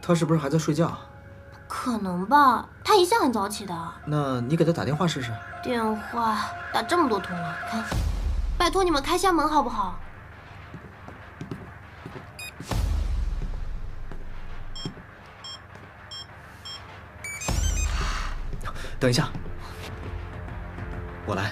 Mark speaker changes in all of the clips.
Speaker 1: 他是不是还在睡觉？
Speaker 2: 可能吧，他一向很早起的。
Speaker 1: 那你给他打电话试试。
Speaker 2: 电话打这么多通了，看，拜托你们开下门好不好？
Speaker 1: 等一下，我来。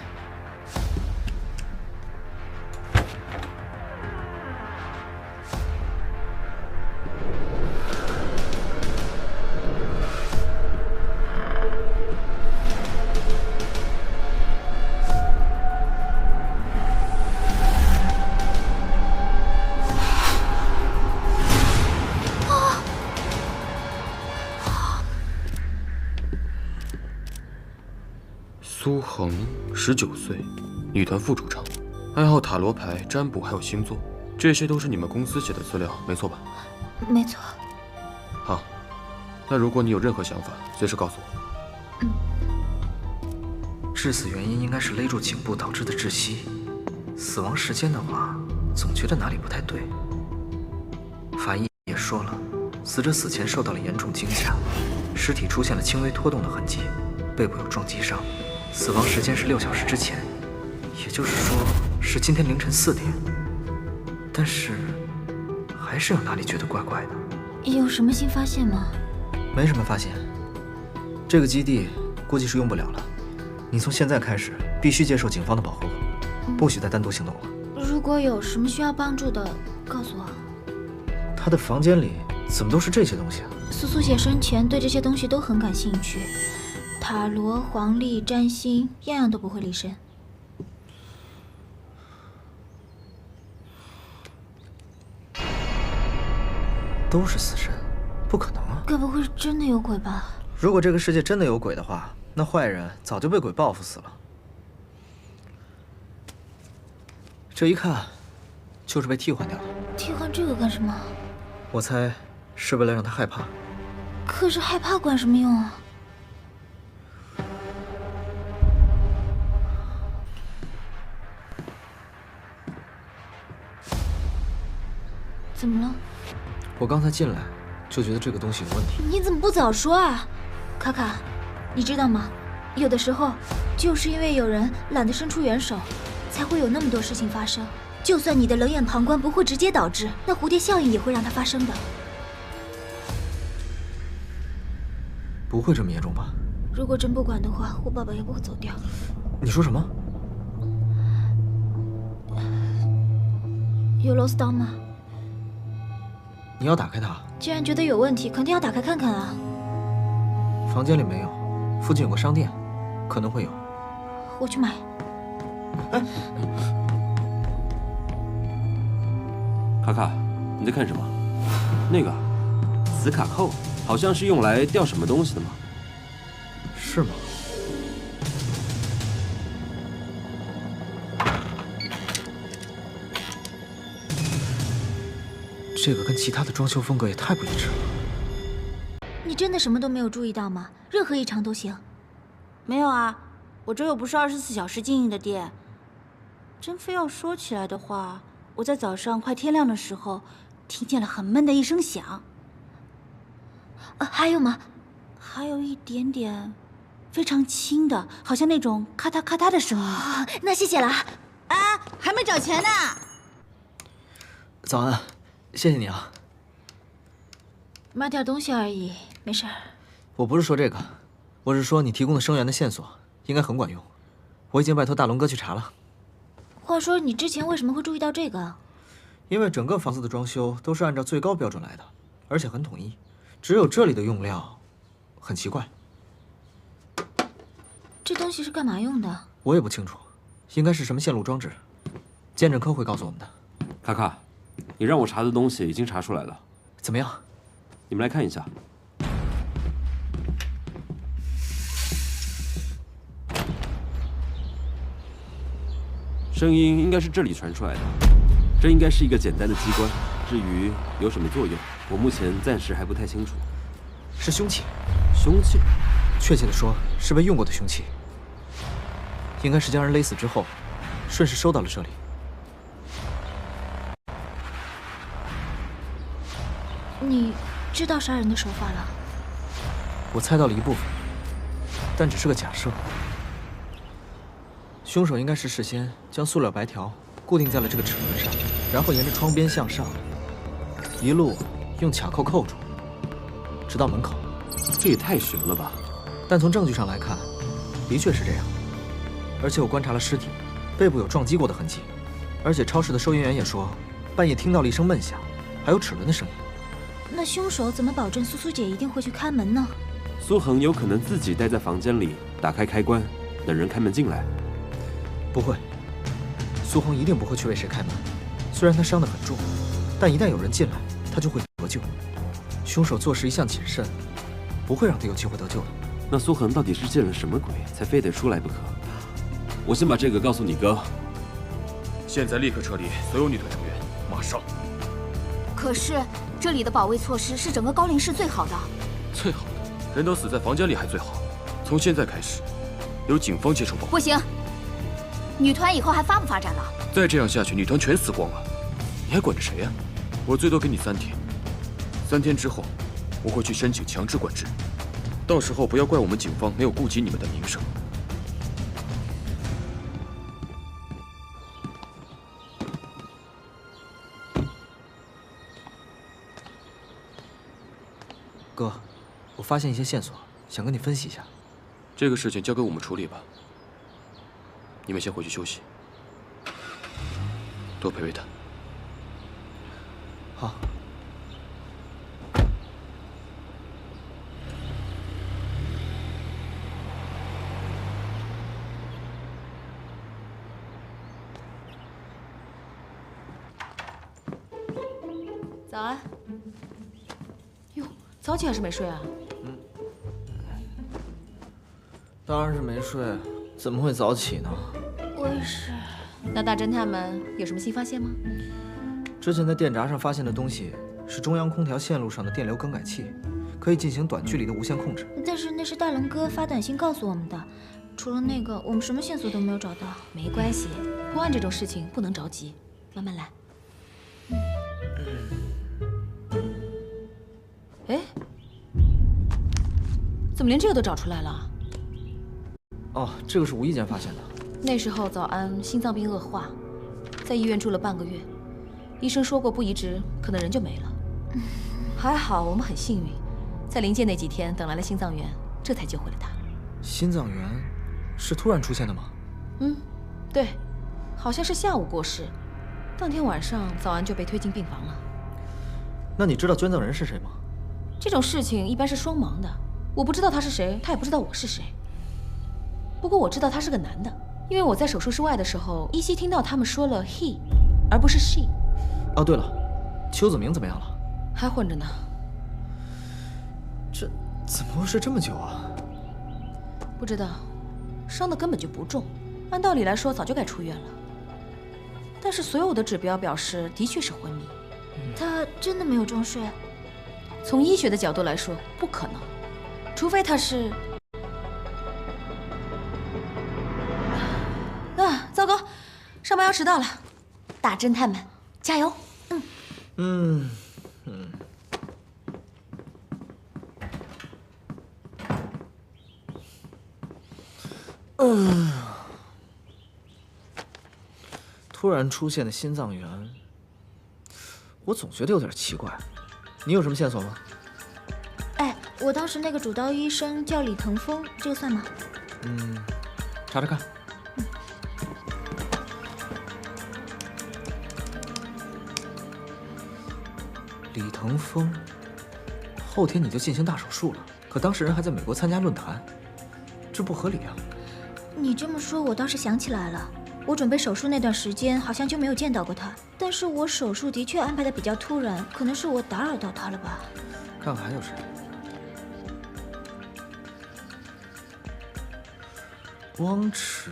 Speaker 3: 苏恒，19岁，女团副主唱，爱好塔罗牌、占卜还有星座，这些都是你们公司写的资料，没错吧？
Speaker 4: 没错。
Speaker 3: 好，那如果你有任何想法，随时告诉我。
Speaker 1: 致死原因应该是勒住颈部导致的窒息，死亡时间的话，总觉得哪里不太对。法医也说了，死者死前受到了严重惊吓，尸体出现了轻微脱动的痕迹，背部有撞击伤。死亡时间是6小时之前，也就是说是今天凌晨4点。但是还是有哪里觉得怪怪的。
Speaker 4: 有什么新发现吗？
Speaker 1: 没什么发现。这个基地估计是用不了了。你从现在开始必须接受警方的保护，不许再单独行动了。
Speaker 4: 如果有什么需要帮助的，告诉我。
Speaker 1: 他的房间里怎么都是这些东西啊？
Speaker 4: 苏苏姐生前对这些东西都很感兴趣。塔罗、黄历、占星，样样都不会离身。
Speaker 1: 都是死神，不可能啊！
Speaker 4: 该不会真的有鬼吧？
Speaker 1: 如果这个世界真的有鬼的话，那坏人早就被鬼报复死了。这一看，就是被替换掉的。
Speaker 4: 替换这个干什么？
Speaker 1: 我猜是为了让他害怕。
Speaker 4: 可是害怕管什么用啊？怎么了？
Speaker 1: 我刚才进来就觉得这个东西有问题。
Speaker 4: 你怎么不早说啊？卡卡，你知道吗？有的时候就是因为有人懒得伸出援手，才会有那么多事情发生。就算你的冷眼旁观不会直接导致，那蝴蝶效应也会让它发生的。
Speaker 1: 不会这么严重吧？
Speaker 4: 如果真不管的话，我爸爸也不会走掉。
Speaker 1: 你说什么？
Speaker 4: 有螺丝刀吗？
Speaker 1: 你要打开它？
Speaker 4: 既然觉得有问题，肯定要打开看看啊。
Speaker 1: 房间里没有，附近有个商店，可能会有。
Speaker 4: 我去买。
Speaker 1: 哎，
Speaker 5: 卡卡，你在看什么？那个磁卡扣，好像是用来吊什么东西的吗？
Speaker 1: 是吗？这个跟其他的装修风格也太不一致了。
Speaker 4: 你真的什么都没有注意到吗？任何异常都行。
Speaker 6: 没有啊，我这又不是24小时经营的店。真非要说起来的话，我在早上快天亮的时候，听见了很闷的一声响。
Speaker 4: 还有吗？
Speaker 6: 还有一点点，非常轻的，好像那种咔嗒咔嗒的声音。
Speaker 4: 啊，那谢谢了。
Speaker 6: 啊，还没找钱呢。
Speaker 1: 早安，谢谢你啊。
Speaker 4: 买点东西而已，没事儿。
Speaker 1: 我不是说这个，我是说你提供的声源的线索应该很管用。我已经拜托大龙哥去查了。
Speaker 4: 话说你之前为什么会注意到这个？
Speaker 1: 因为整个房子的装修都是按照最高标准来的，而且很统一，只有这里的用料很奇怪。
Speaker 4: 这东西是干嘛用的？
Speaker 1: 我也不清楚，应该是什么线路装置，鉴证科会告诉我们的。
Speaker 5: 卡卡，你让我查的东西已经查出来了。
Speaker 1: 怎么样？
Speaker 5: 你们来看一下。声音应该是这里传出来的，这应该是一个简单的机关。至于有什么作用，我目前暂时还不太清楚。
Speaker 1: 是凶器。
Speaker 5: 凶器？
Speaker 1: 确切的说，是被用过的凶器。应该是将人勒死之后，顺势收到了这里。
Speaker 4: 你知道杀人的手法了？
Speaker 1: 我猜到了一部分，但只是个假设。凶手应该是事先将塑料白条固定在了这个齿轮上，然后沿着窗边向上，一路用卡扣扣住，直到门口。
Speaker 5: 这也太悬了吧！
Speaker 1: 但从证据上来看，的确是这样。而且我观察了尸体，背部有撞击过的痕迹，而且超市的收银员也说，半夜听到了一声闷响，还有齿轮的声音。
Speaker 4: 那凶手怎么保证苏苏姐一定会去开门呢？
Speaker 5: 苏恒有可能自己待在房间里，打开开关，等人开门进来。
Speaker 1: 不会，苏红一定不会去为谁开门。虽然他伤得很重，但一旦有人进来，他就会得救。凶手做事一向谨慎，不会让他有机会得救的。
Speaker 5: 那苏恒到底是见了什么鬼，才非得出来不可？我先把这个告诉你哥。
Speaker 3: 现在立刻撤离所有女团成员，马上！
Speaker 2: 可是这里的保卫措施是整个高陵市最好的。
Speaker 3: 最好的，人都死在房间里还最好。从现在开始，由警方接手保护。
Speaker 2: 不行，女团以后还发不发展了？
Speaker 3: 再这样下去，女团全死光了，你还管着谁呀？我最多给你3天，3天之后，我会去申请强制管制，到时候不要怪我们警方没有顾及你们的名声。
Speaker 1: 哥，我发现一些线索，想跟你分析一下。
Speaker 3: 这个事情交给我们处理吧，你们先回去休息，多陪陪他。
Speaker 1: 好。
Speaker 7: 早安。哟，早起还是没睡啊？
Speaker 1: 当然是没睡，怎么会早起呢？
Speaker 4: 我也是。
Speaker 7: 那大侦探们有什么新发现吗？
Speaker 1: 之前在电闸上发现的东西是中央空调线路上的电流更改器，可以进行短距离的无线控制。
Speaker 4: 但是那是大龙哥发短信告诉我们的，除了那个，我们什么线索都没有找到。
Speaker 7: 没关系，破案这种事情不能着急，慢慢来。哎，怎么连这个都找出来了？
Speaker 1: 哦，这个是无意间发现的。
Speaker 7: 那时候早安心脏病恶化，在医院住了半个月，医生说过不移植，可能人就没了。还好我们很幸运，在临界那几天等来了心脏员，这才救回了他。
Speaker 1: 心脏员是突然出现的吗？
Speaker 7: 对，好像是下午过世，当天晚上早安就被推进病房了。
Speaker 1: 那你知道捐赠人是谁吗？
Speaker 7: 这种事情一般是双盲的，我不知道他是谁，他也不知道我是谁。不过我知道他是个男的，因为我在手术室外的时候，依稀听到他们说了 he， 而不是 she。
Speaker 1: 哦，对了，邱子明怎么样了？
Speaker 7: 还混着呢。
Speaker 1: 这怎么会睡这么久啊？
Speaker 7: 不知道，伤的根本就不重，按道理来说早就该出院了。但是所有的指标表示的确是昏迷。
Speaker 4: 他真的没有装睡？
Speaker 7: 从医学的角度来说，不可能，除非他是……啊，糟糕，上班要迟到了，大侦探们加油！
Speaker 1: 突然出现的心脏员，我总觉得有点奇怪。你有什么线索吗？
Speaker 4: 哎，我当时那个主刀医生叫李腾峰，这个算吗？
Speaker 1: 查查看。李腾峰，后天你就进行大手术了，可当事人还在美国参加论坛，这不合理啊！
Speaker 4: 你这么说，我倒是想起来了，我准备手术那段时间好像就没有见到过他，但是我手术的确安排的比较突然，可能是我打扰到他了吧。
Speaker 1: 看看还有谁。汪池，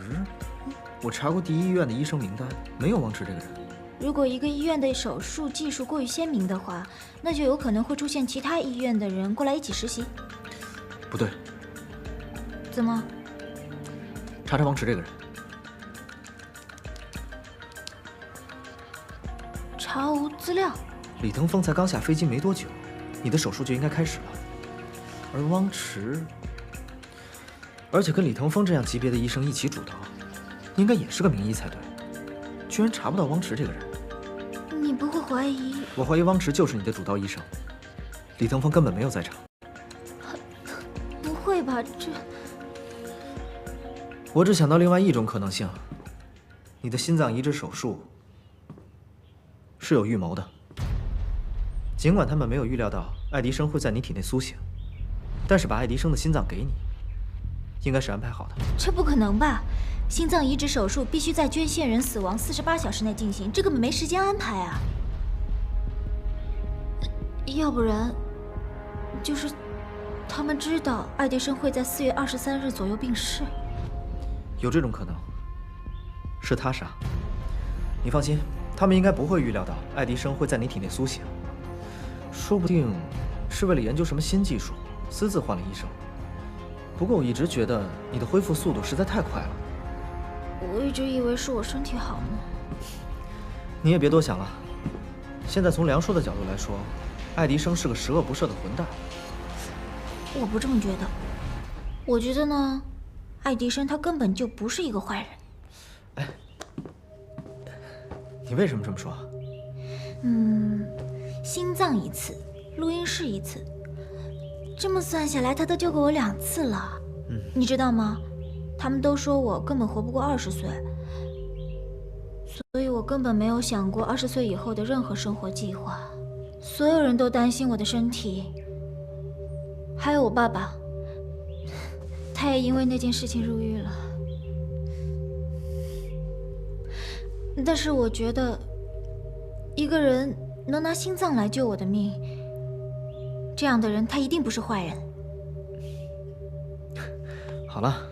Speaker 1: 我查过第一医院的医生名单，没有汪池这个人。
Speaker 4: 如果一个医院的手术技术过于鲜明的话，那就有可能会出现其他医院的人过来一起实习。
Speaker 1: 不对，
Speaker 4: 怎么？
Speaker 1: 查查汪池这个人。
Speaker 4: 查无资料。
Speaker 1: 李腾峰才刚下飞机没多久，你的手术就应该开始了。而汪池，而且跟李腾风这样级别的医生一起主刀，应该也是个名医才对，居然查不到汪池这个人。
Speaker 4: 你不会怀疑？
Speaker 1: 我怀疑汪池就是你的主刀医生，李腾风根本没有在场。
Speaker 4: 不会吧？这……
Speaker 1: 我只想到另外一种可能性，你的心脏移植手术是有预谋的。尽管他们没有预料到爱迪生会在你体内苏醒，但是把爱迪生的心脏给你，应该是安排好的。
Speaker 4: 这不可能吧？心脏移植手术必须在捐献人死亡48小时内进行，这根本没时间安排啊！要不然，就是他们知道爱迪生会在4月23日左右病逝。
Speaker 1: 有这种可能，是他杀。你放心，他们应该不会预料到爱迪生会在你体内苏醒，说不定是为了研究什么新技术，私自换了医生。不过我一直觉得你的恢复速度实在太快了。
Speaker 4: 我一直以为是我身体好呢。
Speaker 1: 你也别多想了。现在从梁硕的角度来说，爱迪生是个十恶不赦的混蛋。
Speaker 4: 我不这么觉得，我觉得呢，爱迪生他根本就不是一个坏人。
Speaker 1: 哎，你为什么这么说？
Speaker 4: 心脏一次，录音室一次，这么算下来，他都救过我2次了。你知道吗？他们都说我根本活不过20岁，所以我根本没有想过20岁以后的任何生活计划。所有人都担心我的身体，还有我爸爸，他也因为那件事情入狱了。但是我觉得，一个人能拿心脏来救我的命，这样的人他一定不是坏人。
Speaker 1: 好了。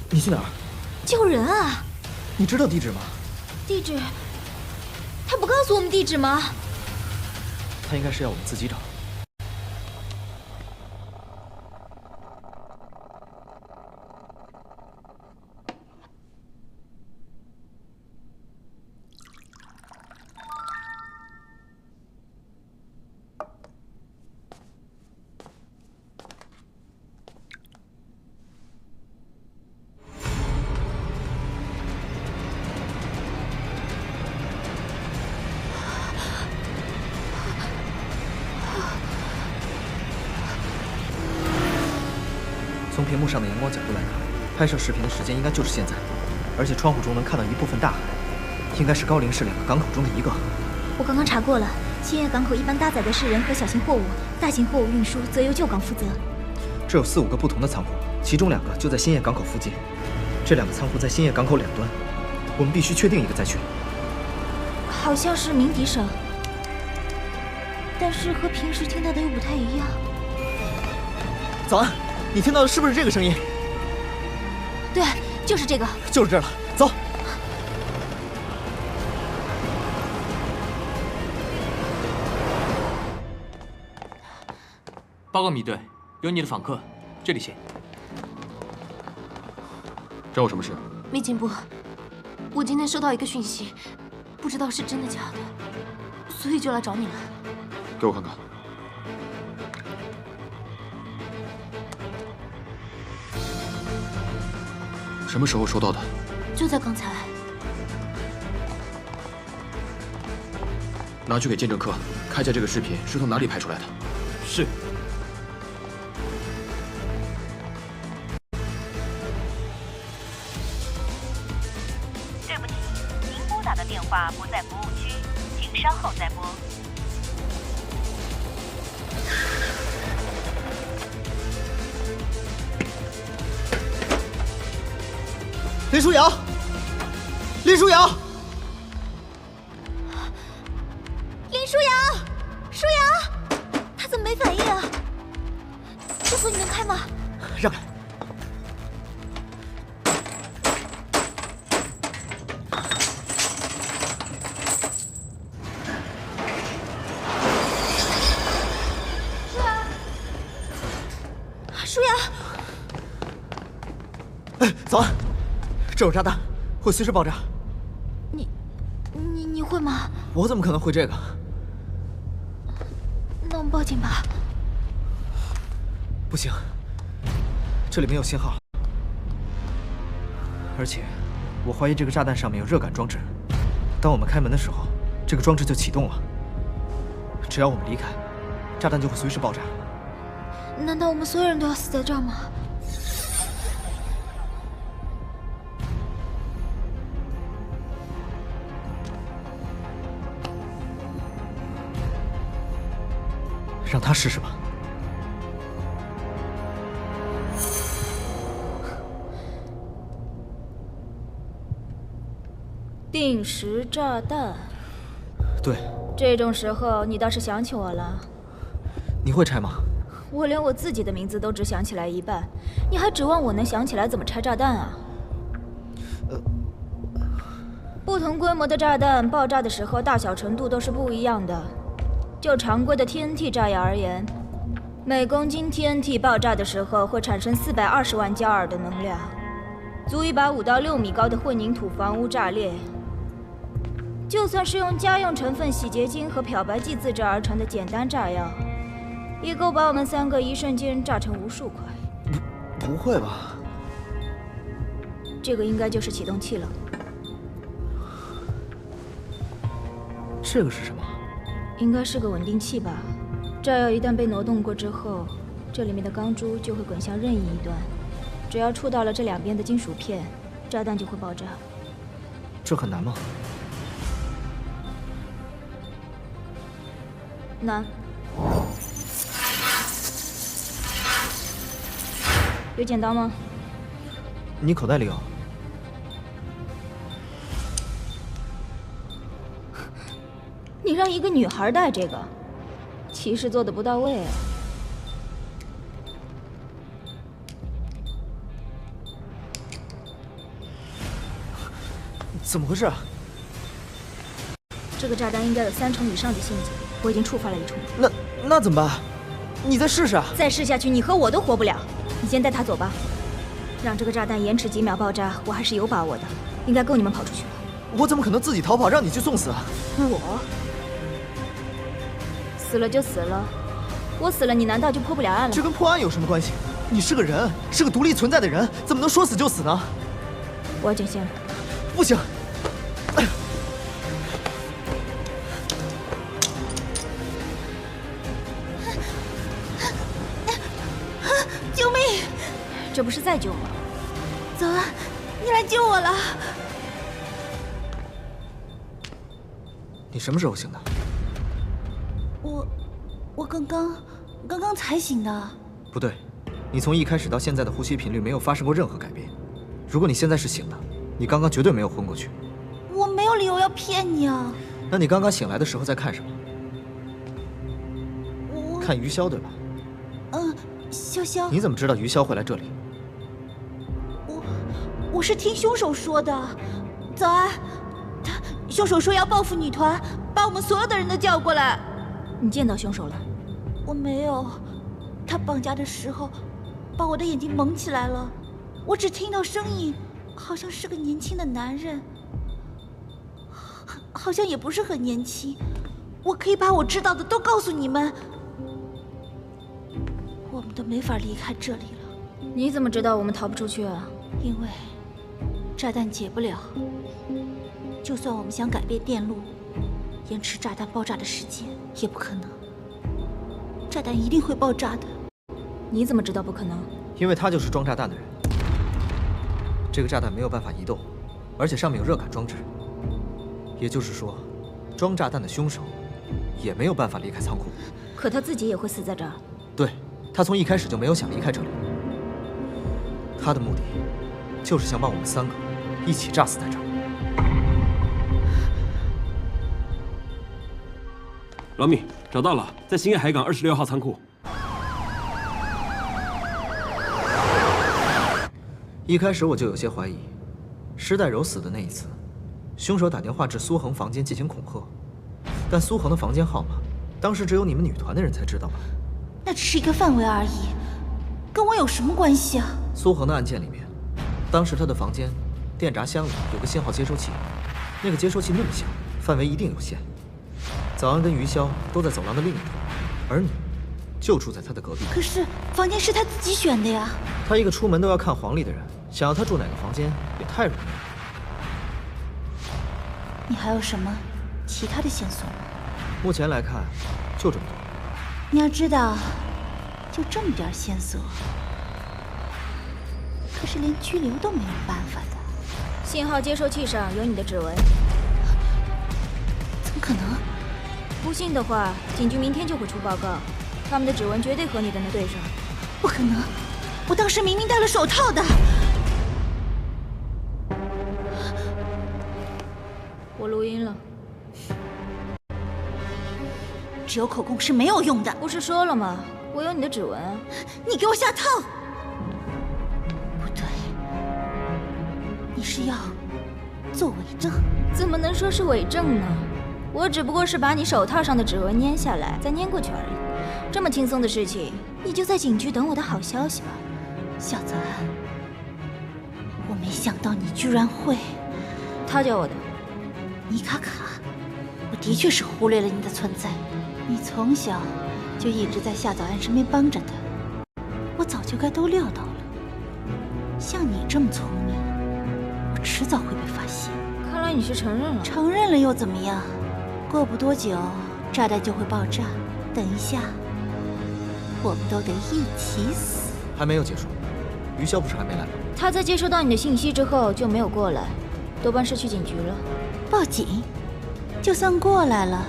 Speaker 1: 你去哪儿？
Speaker 4: 救人啊！
Speaker 1: 你知道地址吗？
Speaker 4: 地址？他不告诉我们地址吗？
Speaker 1: 他应该是要我们自己找。从屏幕上的阳光角度来看，拍摄视频的时间应该就是现在，而且窗户中能看到一部分大海，应该是高陵市2个港口中的一个。
Speaker 4: 我刚刚查过了，新叶港口一般搭载的是人和小型货物，大型货物运输则由旧港负责。
Speaker 1: 这有4、5个不同的仓库，其中2个就在新叶港口附近。这2个仓库在新叶港口两端，我们必须确定一个再去。
Speaker 4: 好像是鸣笛声，但是和平时听到的又不太一样。
Speaker 1: 早安，你听到的是不是这个声音？
Speaker 4: 对，就是这个。
Speaker 1: 就是这儿了，走。
Speaker 8: 报告米队，有你的访客，这里请。
Speaker 3: 找我什么事？
Speaker 2: 密警部，我今天收到一个讯息，不知道是真的假的，所以就来找你了。
Speaker 3: 给我看看。什么时候收到的？
Speaker 2: 就在刚才。
Speaker 3: 拿去给鉴证科看一下这个视频是从哪里拍出来的。
Speaker 8: 是。
Speaker 9: 对不起，您拨打的电话不在服务区，请稍后再拨。
Speaker 1: 林舒瑶，林舒瑶，
Speaker 4: 林舒瑶，舒瑶，他怎么没反应啊？这锁你能开吗？
Speaker 1: 让开。早安，这有炸弹，会随时爆炸。
Speaker 4: 你会吗？
Speaker 1: 我怎么可能会这个？
Speaker 4: 那我们报警吧。
Speaker 1: 不行，这里没有信号，而且我怀疑这个炸弹上面有热感装置。当我们开门的时候，这个装置就启动了。只要我们离开，炸弹就会随时爆炸。
Speaker 4: 难道我们所有人都要死在这儿吗？
Speaker 1: 让他试试吧。
Speaker 4: 定时炸弹。
Speaker 1: 对。
Speaker 4: 这种时候你倒是想起我了。
Speaker 1: 你会拆吗？
Speaker 4: 我连我自己的名字都只想起来一半，你还指望我能想起来怎么拆炸弹啊？不同规模的炸弹爆炸的时候大小程度都是不一样的。就常规的 TNT 炸药而言，每公斤 TNT 爆炸的时候会产生420万焦耳的能量，足以把5到6米高的混凝土房屋炸裂。就算是用家用成分洗洁精和漂白剂自制而成的简单炸药，也够把我们3个一瞬间炸成无数块。
Speaker 1: 不会吧？
Speaker 4: 这个应该就是启动器了。
Speaker 1: 这个是什么？
Speaker 4: 应该是个稳定器吧。炸药一旦被挪动过之后，这里面的钢珠就会滚向任意一端，只要触到了这两边的金属片，炸弹就会爆炸。
Speaker 1: 这很难吗？
Speaker 4: 难。有剪刀吗？
Speaker 1: 你口袋里有。
Speaker 4: 你让一个女孩带这个，其实做的不到位啊。
Speaker 1: 怎么回事？
Speaker 4: 这个炸弹应该有3成以上的陷阱，我已经触发了1处。
Speaker 1: 那怎么办？你再试试啊！
Speaker 4: 再试下去，你和我都活不了。你先带他走吧，让这个炸弹延迟几秒爆炸，我还是有把握的，应该够你们跑出去了。
Speaker 1: 我怎么可能自己逃跑，让你去送死啊？
Speaker 4: 我死了就死了，我死了，你难道就破不了案了？
Speaker 1: 这跟破案有什么关系？你是个人，是个独立存在的人，怎么能说死就死呢？
Speaker 4: 我要卷线了。
Speaker 1: 不行！
Speaker 6: 救命！
Speaker 4: 这不是在救我？
Speaker 6: 早安，你来救我了。
Speaker 1: 你什么时候醒的？
Speaker 6: 我刚刚才醒的。
Speaker 1: 不对，你从一开始到现在的呼吸频率没有发生过任何改变。如果你现在是醒的，你刚刚绝对没有昏过去。
Speaker 6: 我没有理由要骗你啊。
Speaker 1: 那你刚刚醒来的时候在看什么？看余潇对吧？
Speaker 6: 潇潇。
Speaker 1: 你怎么知道余潇会来这里？
Speaker 6: 我是听凶手说的。早安，凶手说要报复女团，把我们所有的人都叫过来。
Speaker 4: 你见到凶手了？
Speaker 6: 我没有，他绑架的时候把我的眼睛蒙起来了，我只听到声音，好像是个年轻的男人，好像也不是很年轻。我可以把我知道的都告诉你们，我们都没法离开这里了。
Speaker 4: 你怎么知道我们逃不出去啊？
Speaker 6: 因为炸弹解不了，就算我们想改变电路，延迟炸弹爆炸的时间也不可能。炸弹一定会爆炸的。
Speaker 4: 你怎么知道不可能？
Speaker 1: 因为他就是装炸弹的人。这个炸弹没有办法移动，而且上面有热感装置，也就是说，装炸弹的凶手也没有办法离开仓库。
Speaker 4: 可他自己也会死在这儿。
Speaker 1: 对，他从一开始就没有想离开这里。他的目的就是想把我们3个一起炸死在这儿。
Speaker 5: 老米，找到了，在兴业海港26号仓库。
Speaker 1: 一开始我就有些怀疑，施代柔死的那一次，凶手打电话至苏恒房间进行恐吓，但苏恒的房间号码，当时只有你们女团的人才知道吧？
Speaker 6: 那只是一个范围而已，跟我有什么关系啊？
Speaker 1: 苏恒的案件里面，当时他的房间电闸箱里有个信号接收器，那个接收器那么小，范围一定有限。早安跟余潇都在走廊的另一头，而你就住在他的隔壁。
Speaker 6: 可是房间是他自己选的呀。
Speaker 1: 他一个出门都要看黄历的人，想要他住哪个房间也太容易了。
Speaker 6: 你还有什么其他的线索吗？
Speaker 1: 目前来看，就这么多。
Speaker 6: 你要知道，就这么点线索，可是连拘留都没有办法的。
Speaker 4: 信号接收器上有你的指纹，
Speaker 6: 怎么可能？
Speaker 4: 不信的话，警局明天就会出报告，他们的指纹绝对和你的能对上。
Speaker 6: 不可能，我当时明明戴了手套的。
Speaker 4: 我录音了。
Speaker 6: 只有口供是没有用的。
Speaker 4: 不是说了吗？我有你的指纹啊！
Speaker 6: 你给我下套！不对，你是要做伪证？
Speaker 4: 怎么能说是伪证呢？我只不过是把你手套上的指纹粘下来，再粘过去而已。这么轻松的事情，
Speaker 6: 你就在警局等我的好消息吧，小泽安。我没想到你居然会……
Speaker 4: 他教我的。
Speaker 6: 尼卡卡，我的确是忽略了你的存在。你从小就一直在夏早安身边帮着他，我早就该都料到了。像你这么聪明，我迟早会被发现。
Speaker 4: 看来你是承认了。
Speaker 6: 承认了又怎么样？过不多久，炸弹就会爆炸。等一下，我们都得一起死。
Speaker 1: 还没有结束，余潇不是还没来吗？
Speaker 4: 他在接收到你的信息之后就没有过来，多半是去警局了。
Speaker 6: 报警？就算过来了，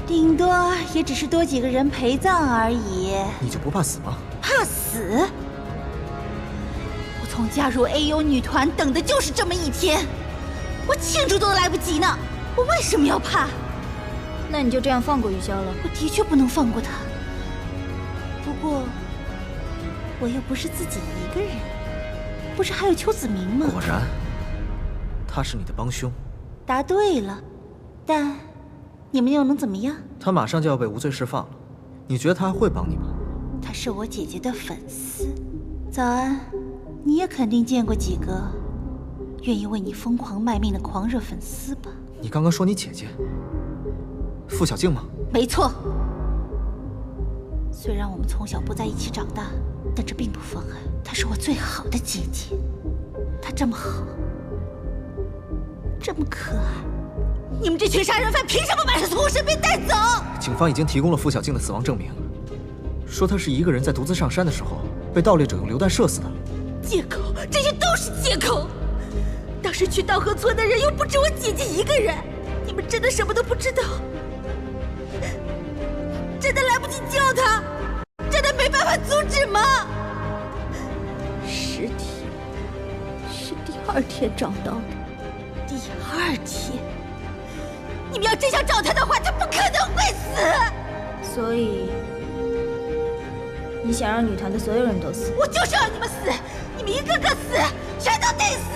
Speaker 6: 顶多也只是多几个人陪葬而已。
Speaker 1: 你就不怕死吗？
Speaker 6: 怕死？我从加入 AU 女团等的就是这么一天，我庆祝都来不及呢。我为什么要怕？
Speaker 4: 那你就这样放过余潇了？
Speaker 6: 我的确不能放过他。不过，我又不是自己一个人，不是还有邱子明吗？
Speaker 1: 果然，他是你的帮凶。
Speaker 6: 答对了，但你们又能怎么样？
Speaker 1: 他马上就要被无罪释放了，你觉得他还会帮你吗？
Speaker 6: 他是我姐姐的粉丝。早安，你也肯定见过几个愿意为你疯狂卖命的狂热粉丝吧？
Speaker 1: 你刚刚说你姐姐傅小静吗？
Speaker 6: 没错。虽然我们从小不在一起长大，但这并不妨碍她是我最好的姐姐。她这么好，这么可爱，你们这群杀人犯凭什么把她从我身边带走？
Speaker 1: 警方已经提供了傅小静的死亡证明，说她是一个人在独自上山的时候被盗猎者用榴弹射死的。
Speaker 6: 借口，这些都是借口。当时去稻河村的人又不止我姐姐一个人，你们真的什么都不知道？真的来不及救他？真的没办法阻止吗？尸体是第2天找到的。第2天？你们要真想找他的话，他不可能会死。
Speaker 4: 所以，你想让女团的所有人都死？
Speaker 6: 我就是要你们死，你们一个个死，全都得死。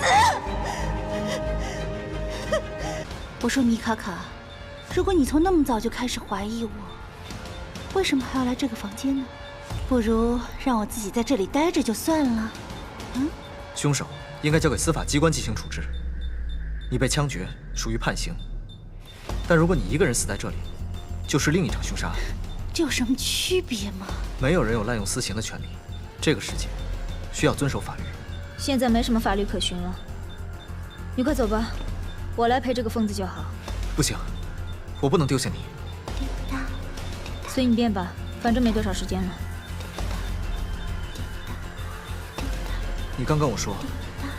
Speaker 6: 我说米卡卡，如果你从那么早就开始怀疑我，为什么还要来这个房间呢？不如让我自己在这里待着就算了。
Speaker 1: 凶手应该交给司法机关进行处置。你被枪决，属于判刑。但如果你一个人死在这里，就是另一场凶杀案。
Speaker 6: 这有什么区别吗？
Speaker 1: 没有人有滥用私刑的权利。这个世界需要遵守法律。
Speaker 4: 现在没什么法律可循了，你快走吧，我来陪这个疯子就好。
Speaker 1: 不行，我不能丢下你。
Speaker 4: 随你便吧，反正没多少时间了。
Speaker 1: 你刚跟我说，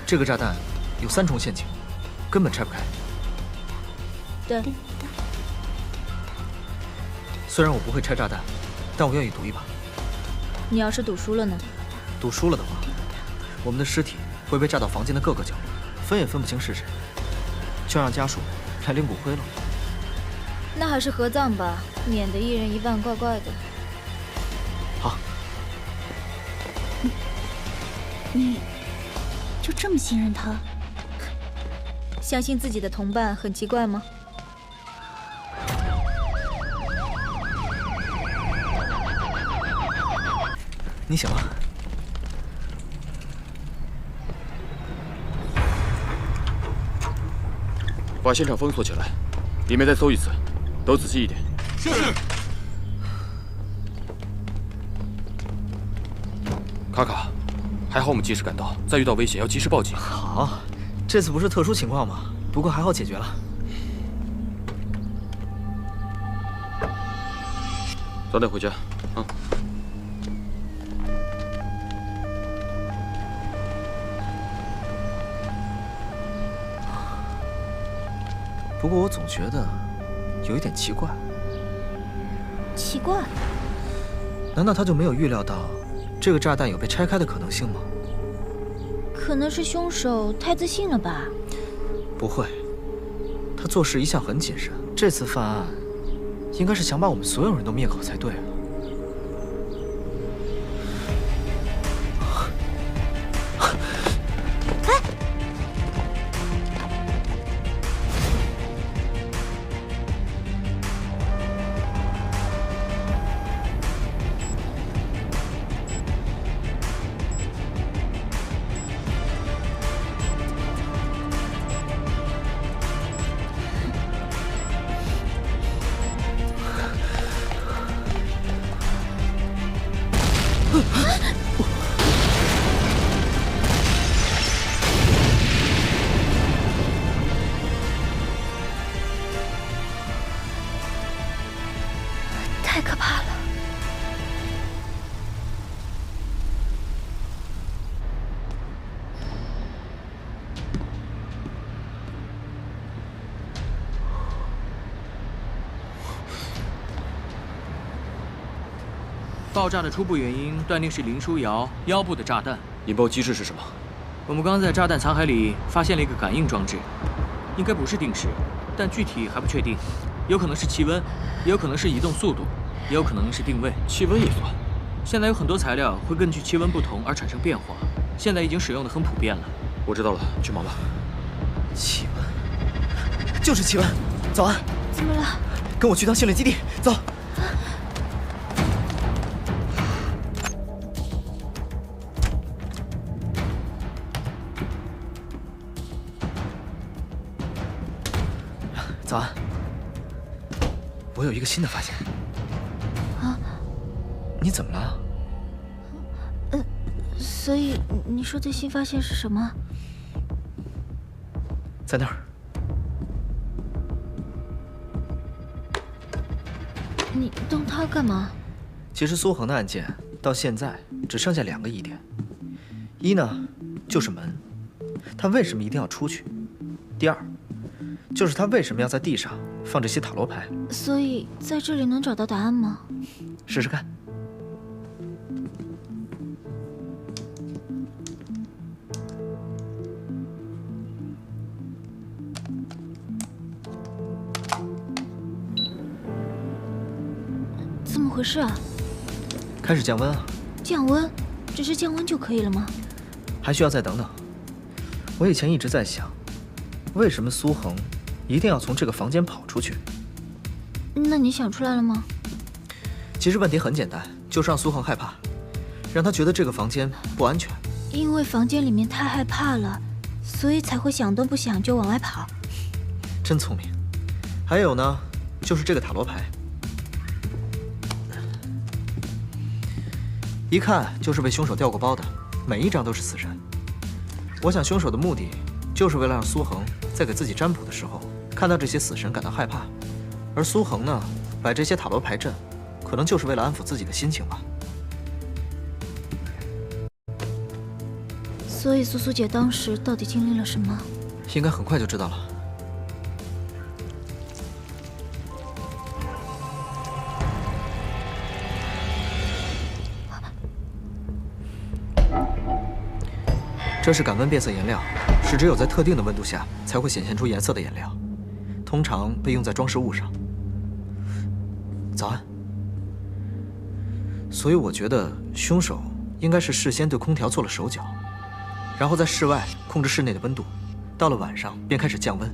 Speaker 1: 这个炸弹有3重陷阱，根本拆不开。
Speaker 4: 对。
Speaker 1: 虽然我不会拆炸弹，但我愿意赌一把。
Speaker 4: 你要是赌输了呢？
Speaker 1: 赌输了的话，我们的尸体会被炸到房间的各个角落，分也分不清是谁，就让家属来领骨灰了。
Speaker 4: 那还是合葬吧，免得1人1半怪怪的。
Speaker 1: 好。
Speaker 6: 你就这么信任他？
Speaker 4: 相信自己的同伴很奇怪吗？
Speaker 1: 你醒了。
Speaker 3: 把现场封锁起来，里面再搜一次，都仔细一点。
Speaker 8: 是。
Speaker 3: 卡卡，还好我们及时赶到，再遇到危险要及时报警。
Speaker 1: 好，这次不是特殊情况吗？不过还好解决了。
Speaker 3: 早点回家，啊。
Speaker 1: 不过我总觉得有一点奇怪。
Speaker 4: 奇怪？
Speaker 1: 难道他就没有预料到这个炸弹有被拆开的可能性吗？
Speaker 4: 可能是凶手太自信了吧？
Speaker 1: 不会，他做事一向很谨慎，这次犯案应该是想把我们所有人都灭口才对啊。
Speaker 4: 太可怕了！
Speaker 8: 爆炸的初步原因断定是林书瑶腰部的炸弹。
Speaker 3: 引爆机制是什么？
Speaker 8: 我们刚在炸弹残骸里发现了一个感应装置，应该不是定时，但具体还不确定，有可能是气温，也有可能是移动速度，也有可能是定位。
Speaker 3: 气温也算。
Speaker 8: 现在有很多材料会根据气温不同而产生变化，现在已经使用的很普遍了。
Speaker 3: 我知道了，去忙吧。
Speaker 1: 气温，就是气温。早安。
Speaker 4: 怎么了？
Speaker 1: 跟我去趟训练基地，走。早安。我有一个新的发现。
Speaker 4: 啊？
Speaker 1: 你怎么了？
Speaker 4: 所以你说的新发现是什么？
Speaker 1: 在那儿。
Speaker 4: 你动它干嘛？
Speaker 1: 其实苏恒的案件到现在只剩下2个疑点，一呢就是门，他为什么一定要出去？第二，就是他为什么要在地上放这些塔罗牌？
Speaker 4: 所以在这里能找到答案吗？
Speaker 1: 试试看。
Speaker 4: 怎么回事啊？
Speaker 1: 开始降温啊！
Speaker 4: 降温？只是降温就可以了吗？
Speaker 1: 还需要再等等。我以前一直在想，为什么苏恒一定要从这个房间跑出去？
Speaker 4: 那你想出来了吗？
Speaker 1: 其实问题很简单，就是让苏恒害怕，让他觉得这个房间不安全。
Speaker 4: 因为房间里面太害怕了，所以才会想都不想就往外跑。
Speaker 1: 真聪明。还有呢，就是这个塔罗牌，一看就是被凶手调过包的，每一张都是死神。我想凶手的目的就是为了让苏恒在给自己占卜的时候看到这些死神感到害怕，而苏恒呢，摆这些塔罗牌阵，可能就是为了安抚自己的心情吧。
Speaker 4: 所以苏苏姐当时到底经历了什么？
Speaker 1: 应该很快就知道了。这是感温变色颜料，是只有在特定的温度下才会显现出颜色的颜料，通常被用在装饰物上。早安。所以我觉得凶手应该是事先对空调做了手脚，然后在室外控制室内的温度，到了晚上便开始降温。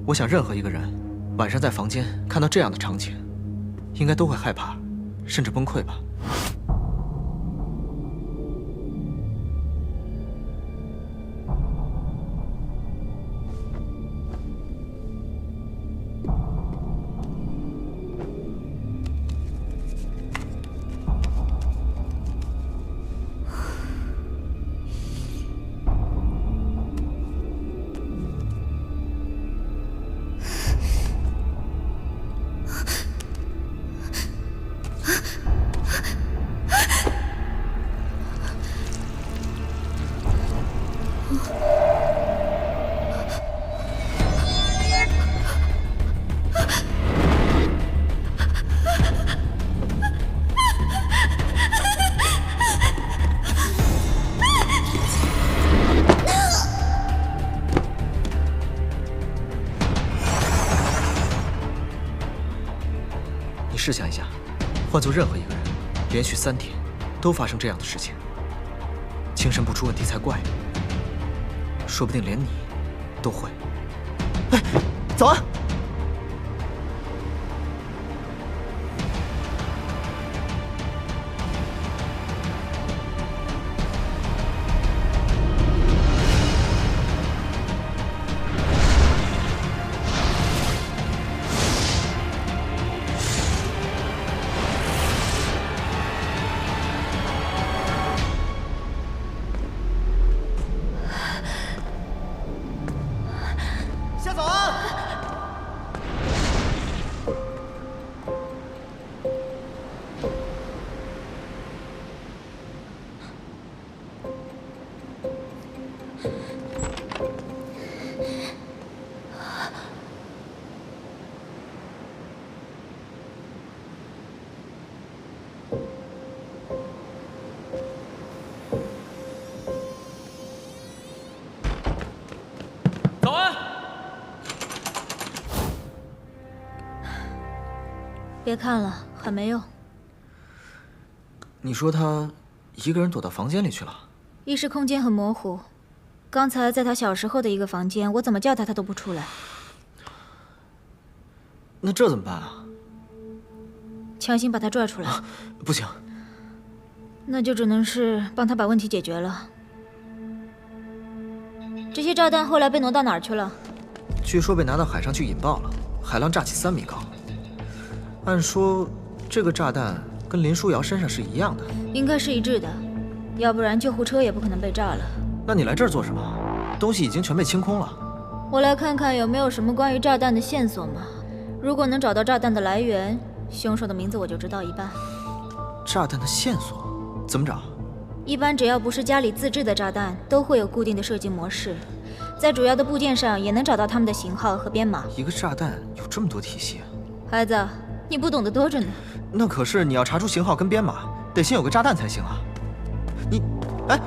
Speaker 1: 我想任何一个人晚上在房间看到这样的场景，应该都会害怕，甚至崩溃吧。试想一下，换做任何一个人，连续3天都发生这样的事情，精神不出问题才怪。说不定连你都会。哎，早安。夏早安。
Speaker 8: 早安。
Speaker 4: 别看了，很没用。
Speaker 1: 你说他一个人躲到房间里去了？
Speaker 4: 意识空间很模糊，刚才在他小时候的一个房间，我怎么叫他，他都不出来。
Speaker 1: 那这怎么办啊？
Speaker 4: 强行把他拽出来。
Speaker 1: 不行，
Speaker 4: 那就只能是帮他把问题解决了。这些炸弹后来被挪到哪儿去了？
Speaker 1: 据说被拿到海上去引爆了，海浪炸起3米高。按说这个炸弹跟林书瑶身上是一样的，
Speaker 4: 应该是一致的，要不然救护车也不可能被炸了。
Speaker 1: 那你来这儿做什么？东西已经全被清空了。
Speaker 4: 我来看看有没有什么关于炸弹的线索嘛。如果能找到炸弹的来源，凶手的名字我就知道一半。
Speaker 1: 炸弹的线索怎么找？
Speaker 4: 一般只要不是家里自制的炸弹，都会有固定的设计模式，在主要的部件上也能找到它们的型号和编码。
Speaker 1: 一个炸弹有这么多体系？
Speaker 4: 孩子，你不懂得多着呢。
Speaker 1: 那可是你要查出型号跟编码，得先有个炸弹才行啊。你，哎。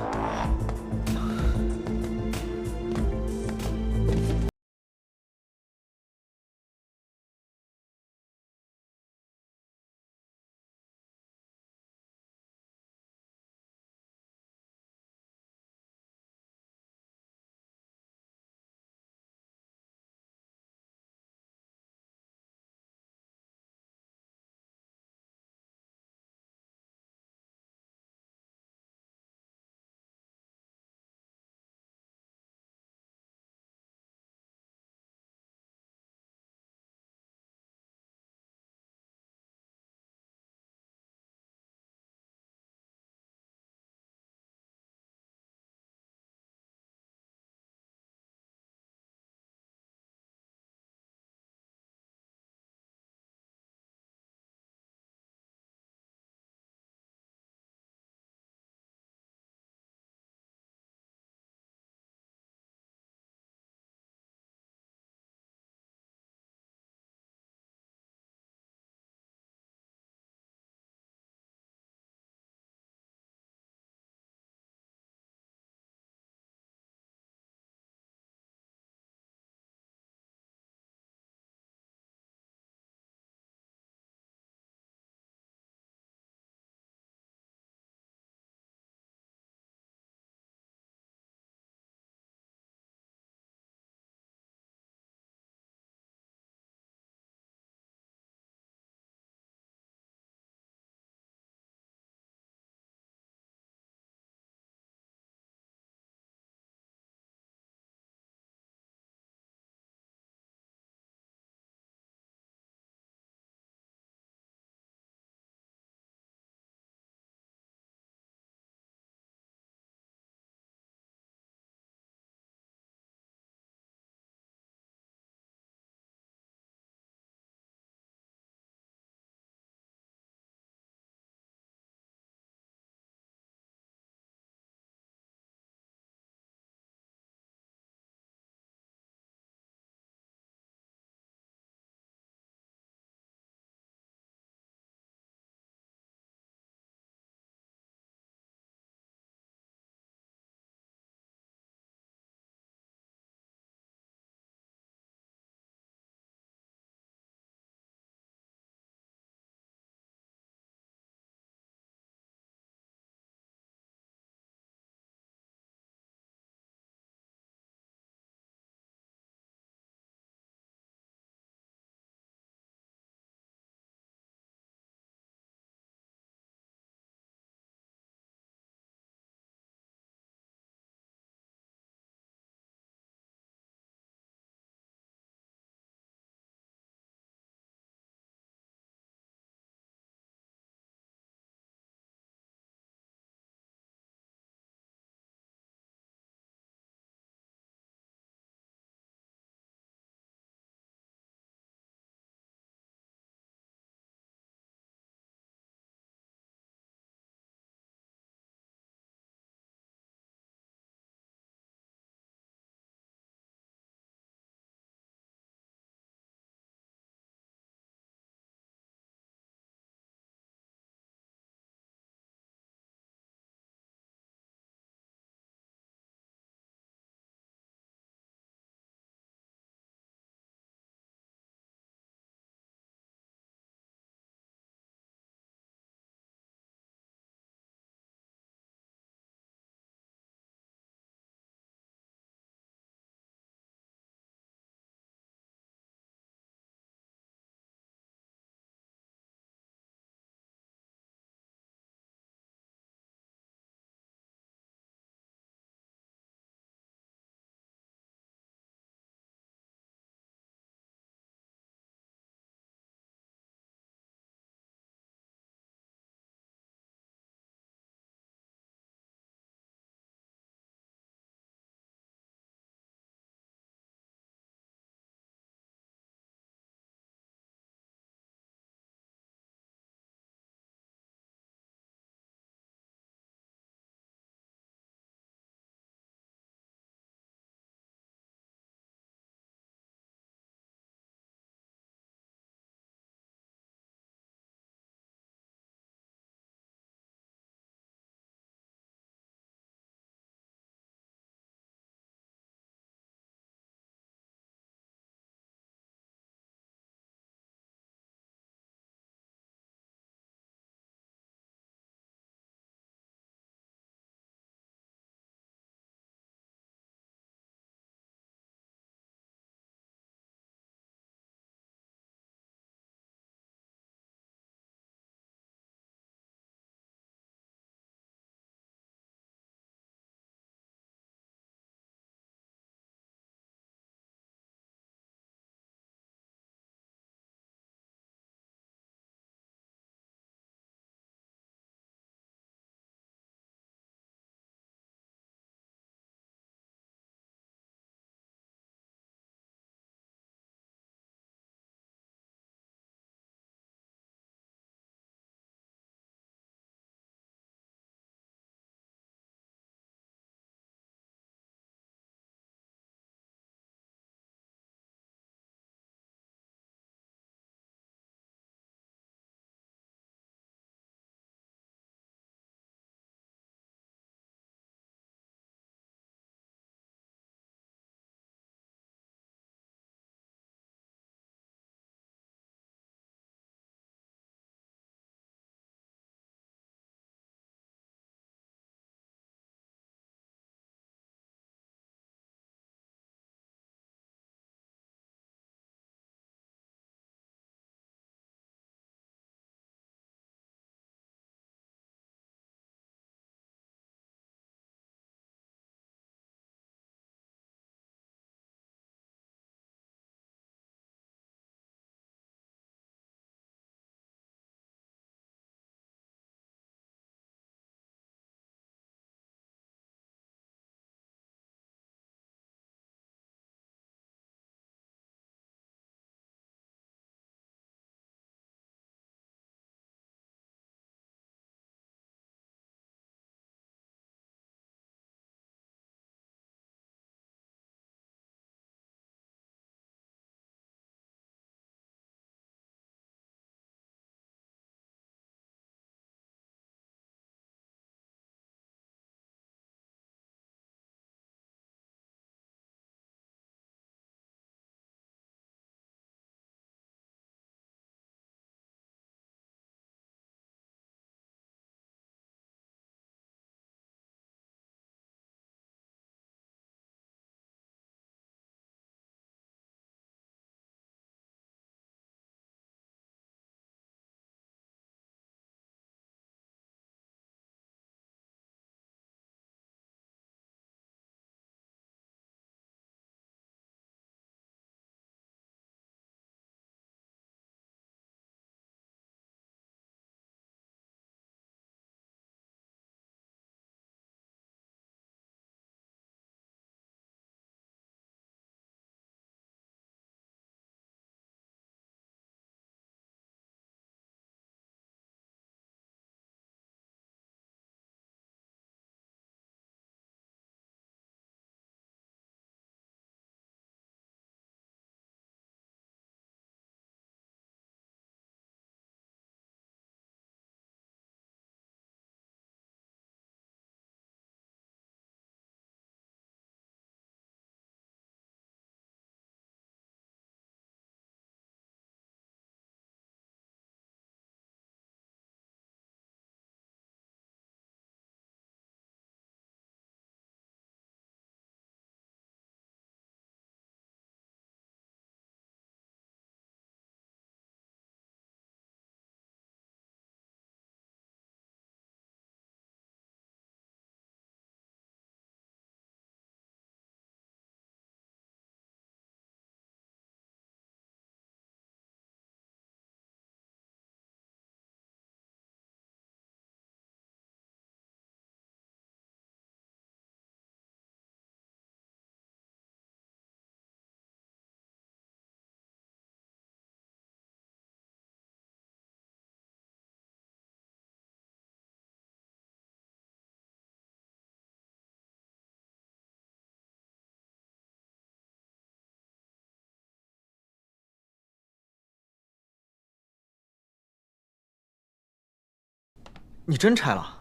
Speaker 1: 你真拆了？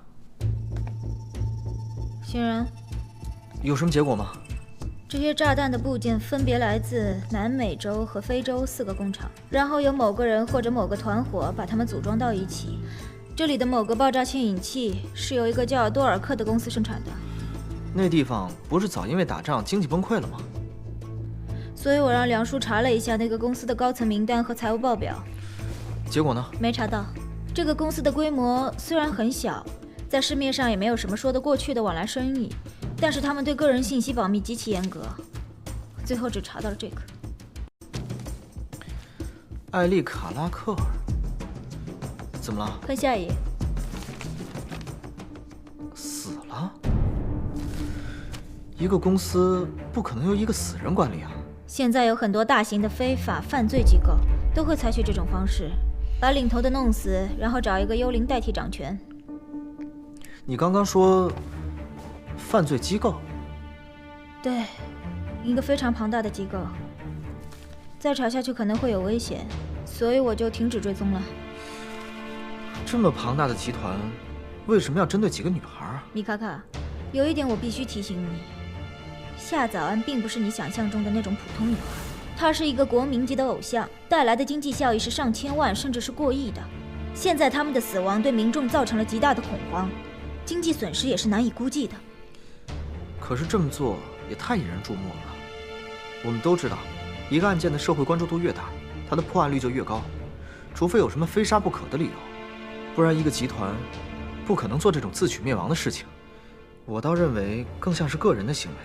Speaker 4: 欣然，
Speaker 1: 有什么结果吗？
Speaker 4: 这些炸弹的部件分别来自南美洲和非洲4个工厂，然后由某个人或者某个团伙把它们组装到一起。这里的某个爆炸牵引器是由一个叫多尔克的公司生产的。
Speaker 1: 那地方不是早因为打仗经济崩溃了吗？
Speaker 4: 所以我让梁叔查了一下那个公司的高层名单和财务报表，
Speaker 1: 结果呢？
Speaker 4: 没查到。这个公司的规模虽然很小，在市面上也没有什么说得过去的往来生意，但是他们对个人信息保密极其严格。最后只查到了这个。
Speaker 1: 艾丽卡拉克尔，怎么了？
Speaker 4: 看下一页。
Speaker 1: 死了？一个公司不可能由一个死人管理啊！
Speaker 4: 现在有很多大型的非法犯罪机构都会采取这种方式，把领头的弄死，然后找一个幽灵代替掌权。
Speaker 1: 你刚刚说犯罪机构？
Speaker 4: 对，一个非常庞大的机构，再查下去可能会有危险，所以我就停止追踪了。
Speaker 1: 这么庞大的集团，为什么要针对几个女孩啊？
Speaker 4: 米卡卡，有一点我必须提醒你，夏早安并不是你想象中的那种普通女孩，她是一个国民级的偶像，带来的经济效益是上千万甚至是过亿的。现在他们的死亡对民众造成了极大的恐慌，经济损失也是难以估计的。
Speaker 1: 可是这么做也太引人注目了吧？我们都知道，一个案件的社会关注度越大，它的破案率就越高，除非有什么非杀不可的理由，不然一个集团不可能做这种自取灭亡的事情。我倒认为更像是个人的行为，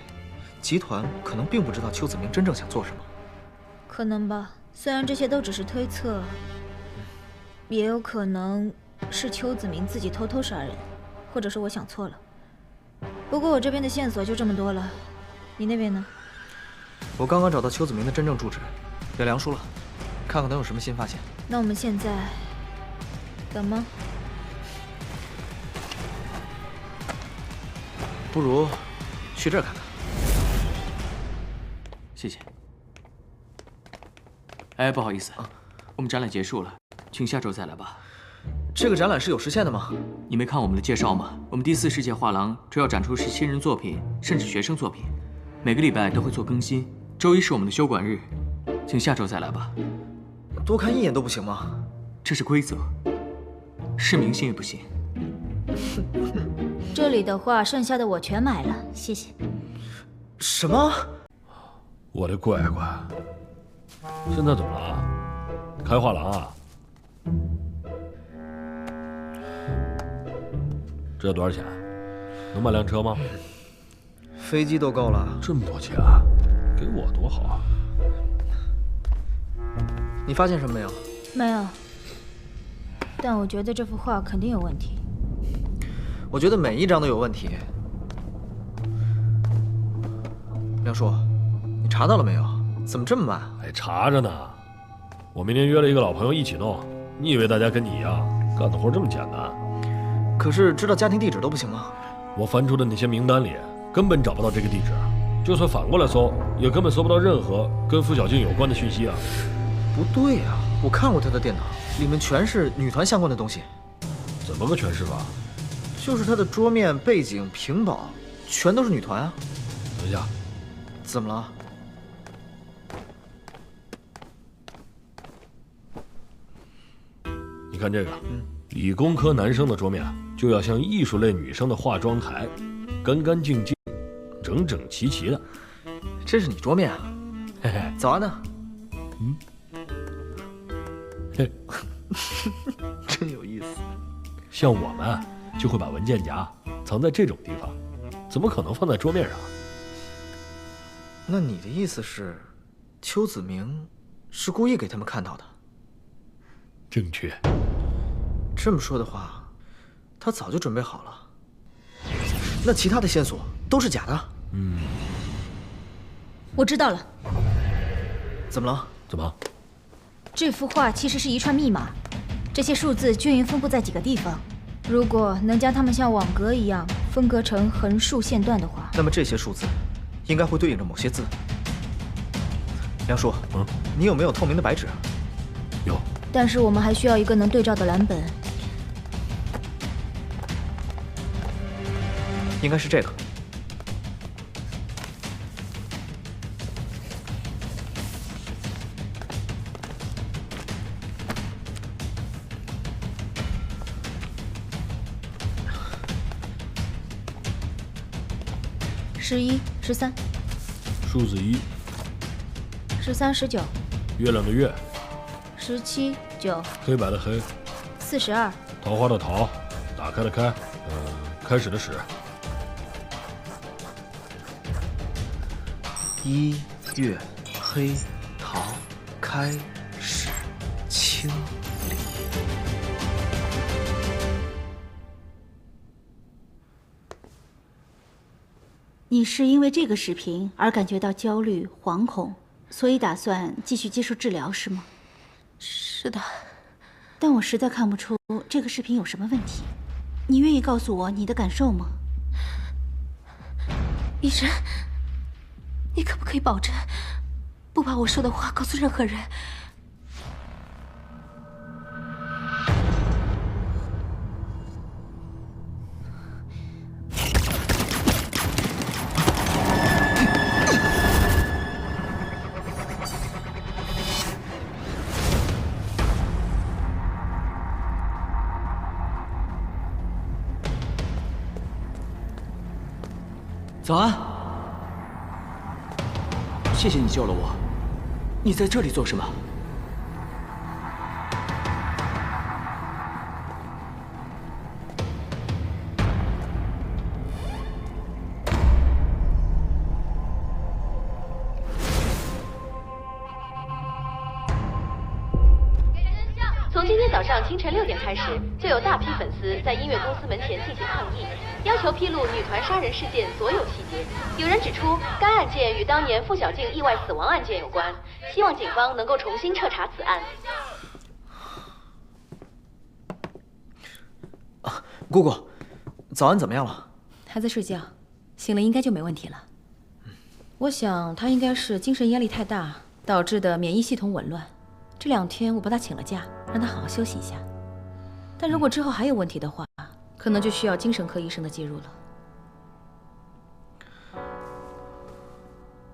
Speaker 1: 集团可能并不知道邱子明真正想做什么。
Speaker 4: 可能吧，虽然这些都只是推测，也有可能是邱子明自己偷偷杀人，或者是我想错了。不过我这边的线索就这么多了，你那边呢？
Speaker 1: 我刚刚找到邱子明的真正住址，给梁叔了，看看能有什么新发现。
Speaker 4: 那我们现在等吗？
Speaker 1: 不如去这儿看看。
Speaker 8: 谢谢。哎，不好意思，我们展览结束了，请下周再来吧。
Speaker 1: 这个展览是有时限的吗？
Speaker 8: 你没看我们的介绍吗？我们第4世界画廊主要展出是新人作品，甚至学生作品，每个礼拜都会做更新。周一是我们的休馆日，请下周再来吧。
Speaker 1: 多看一眼都不行吗？
Speaker 8: 这是规则，是明星也不行。
Speaker 4: 这里的画剩下的我全买了，谢谢。
Speaker 1: 什么？
Speaker 10: 我的乖乖，现在怎么了？开画廊啊？这多少钱？能买辆车吗？
Speaker 1: 飞机都够了。
Speaker 10: 这么多钱，给我多好啊！
Speaker 1: 你发现什么没有？
Speaker 4: 没有，但我觉得这幅画肯定有问题。
Speaker 1: 我觉得每一张都有问题。梁叔，你查到了没有？怎么这么慢？
Speaker 10: 还查着呢。我明天约了一个老朋友一起弄。你以为大家跟你一样干的活这么简单？
Speaker 1: 可是知道家庭地址都不行吗？
Speaker 10: 我翻出的那些名单里根本找不到这个地址，就算反过来搜，也根本搜不到任何跟付小静有关的讯息啊！
Speaker 1: 不对呀，我看过他的电脑，里面全是女团相关的东西。
Speaker 10: 怎么个全是法？
Speaker 1: 就是他的桌面、背景、屏保，全都是女团啊！
Speaker 10: 等一下，
Speaker 1: 怎么了？
Speaker 10: 你看这个，理工科男生的桌面就要像艺术类女生的化妆台，干干净净、整整齐齐的。
Speaker 1: 这是你桌面啊？
Speaker 10: 嘿嘿，
Speaker 1: 早安呢？
Speaker 10: 嘿，
Speaker 1: 真有意思。
Speaker 10: 像我们就会把文件夹藏在这种地方，怎么可能放在桌面上？
Speaker 1: 那你的意思是，邱子明是故意给他们看到的？
Speaker 10: 正确。
Speaker 1: 这么说的话，他早就准备好了。那其他的线索都是假的？
Speaker 4: 我知道了。
Speaker 1: 怎么了？
Speaker 10: 怎么？
Speaker 4: 这幅画其实是一串密码，这些数字均匀分布在几个地方。如果能将它们像网格一样分割成横竖线段的话，
Speaker 1: 那么这些数字应该会对应着某些字。梁叔，你有没有透明的白纸？
Speaker 10: 有。
Speaker 4: 但是我们还需要一个能对照的蓝本。
Speaker 1: 应该是这个。
Speaker 7: 11、13、
Speaker 10: 数字1，
Speaker 7: 13、19、
Speaker 10: 月亮的月，
Speaker 7: 17、9、
Speaker 10: 黑白的黑，
Speaker 7: 42、
Speaker 10: 桃花的桃，打开的开，开始的始。
Speaker 1: 1月黑桃开始清理。
Speaker 6: 你是因为这个视频而感觉到焦虑、惶恐，所以打算继续接受治疗，是吗？
Speaker 2: 是的。
Speaker 6: 但我实在看不出这个视频有什么问题。你愿意告诉我你的感受吗？
Speaker 2: 医生，你可不可以保证不把我说的话告诉任何人？
Speaker 8: 早安，谢谢你救了我。你在这里做什么？
Speaker 7: 从今天早上清晨6点开始，就有大批粉丝在音乐公司门前进行抗议，要求披露女团杀人事件所有细节。有人指出，该案件与当年付小静意外死亡案件有关，希望警方能够重新彻查此案。
Speaker 1: 姑姑，早安怎么样了？
Speaker 7: 还在睡觉，醒了应该就没问题了。我想他应该是精神压力太大导致的免疫系统紊乱。这2天我帮他请了假，让他好好休息一下。但如果之后还有问题的话，可能就需要精神科医生的介入了。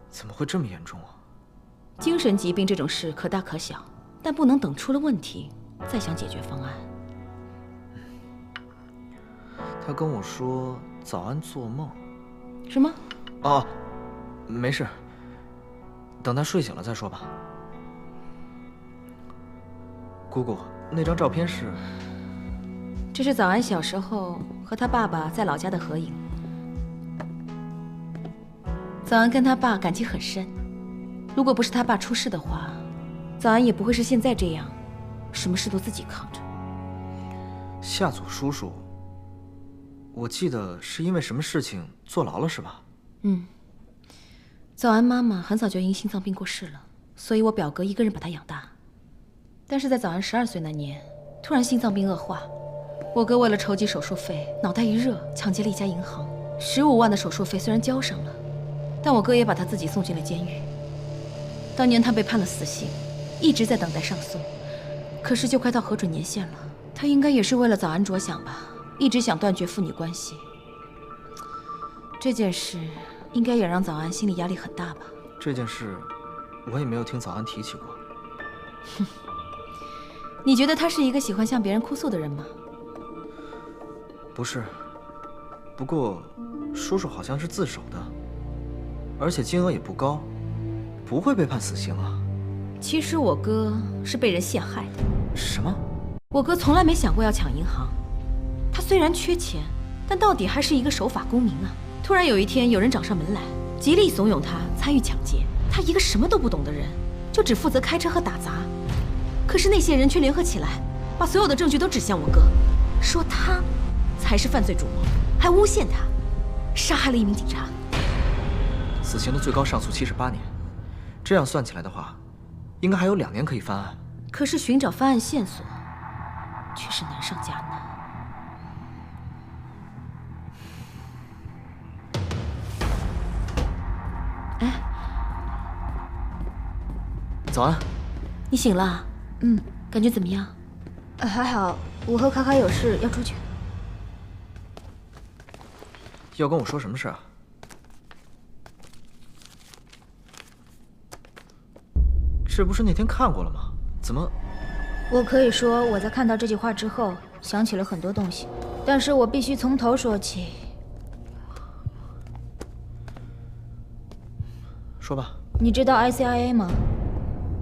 Speaker 1: 怎么会这么严重啊？
Speaker 7: 精神疾病这种事可大可小，但不能等出了问题再想解决方案。
Speaker 1: 他跟我说早安做梦。
Speaker 7: 什么？
Speaker 1: 哦，没事，等他睡醒了再说吧。姑姑，那张照片是？
Speaker 7: 这是早安小时候和他爸爸在老家的合影。早安跟他爸感情很深，如果不是他爸出事的话，早安也不会是现在这样，什么事都自己扛着。
Speaker 1: 夏祖叔叔，我记得是因为什么事情坐牢了是吧？
Speaker 7: 早安妈妈很早就因心脏病过世了，所以我表哥一个人把她养大。但是在早安12岁那年，突然心脏病恶化，我哥为了筹集手术费，脑袋一热抢劫了一家银行，15万的手术费虽然交上了，但我哥也把他自己送进了监狱。当年他被判了死刑，一直在等待上诉，可是就快到核准年限了，他应该也是为了早安着想吧，一直想断绝父女关系。这件事应该也让早安心理压力很大吧？
Speaker 1: 这件事我也没有听早安提起过。
Speaker 7: 你觉得他是一个喜欢向别人哭诉的人吗？
Speaker 1: 不是，不过叔叔好像是自首的，而且金额也不高，不会被判死刑啊。
Speaker 7: 其实我哥是被人陷害的。
Speaker 1: 什么？
Speaker 7: 我哥从来没想过要抢银行，他虽然缺钱，但到底还是一个守法公民啊。突然有一天有人找上门来，极力怂恿他参与抢劫，他一个什么都不懂的人，就只负责开车和打杂。可是那些人却联合起来，把所有的证据都指向我哥，说他才是犯罪主谋，还诬陷他杀害了1名警察。
Speaker 1: 死刑的最高上诉期是8年，这样算起来的话，应该还有2年可以翻案。
Speaker 7: 可是寻找翻案线索却是难上加难。哎，
Speaker 1: 早安，
Speaker 7: 你醒了？感觉怎么样？
Speaker 4: 还好，我和卡卡有事要出去。
Speaker 1: 要跟我说什么事啊？这不是那天看过了吗？怎么？
Speaker 4: 我可以说我在看到这句话之后想起了很多东西，但是我必须从头说起。
Speaker 1: 说吧。
Speaker 4: 你知道 ICIA 吗？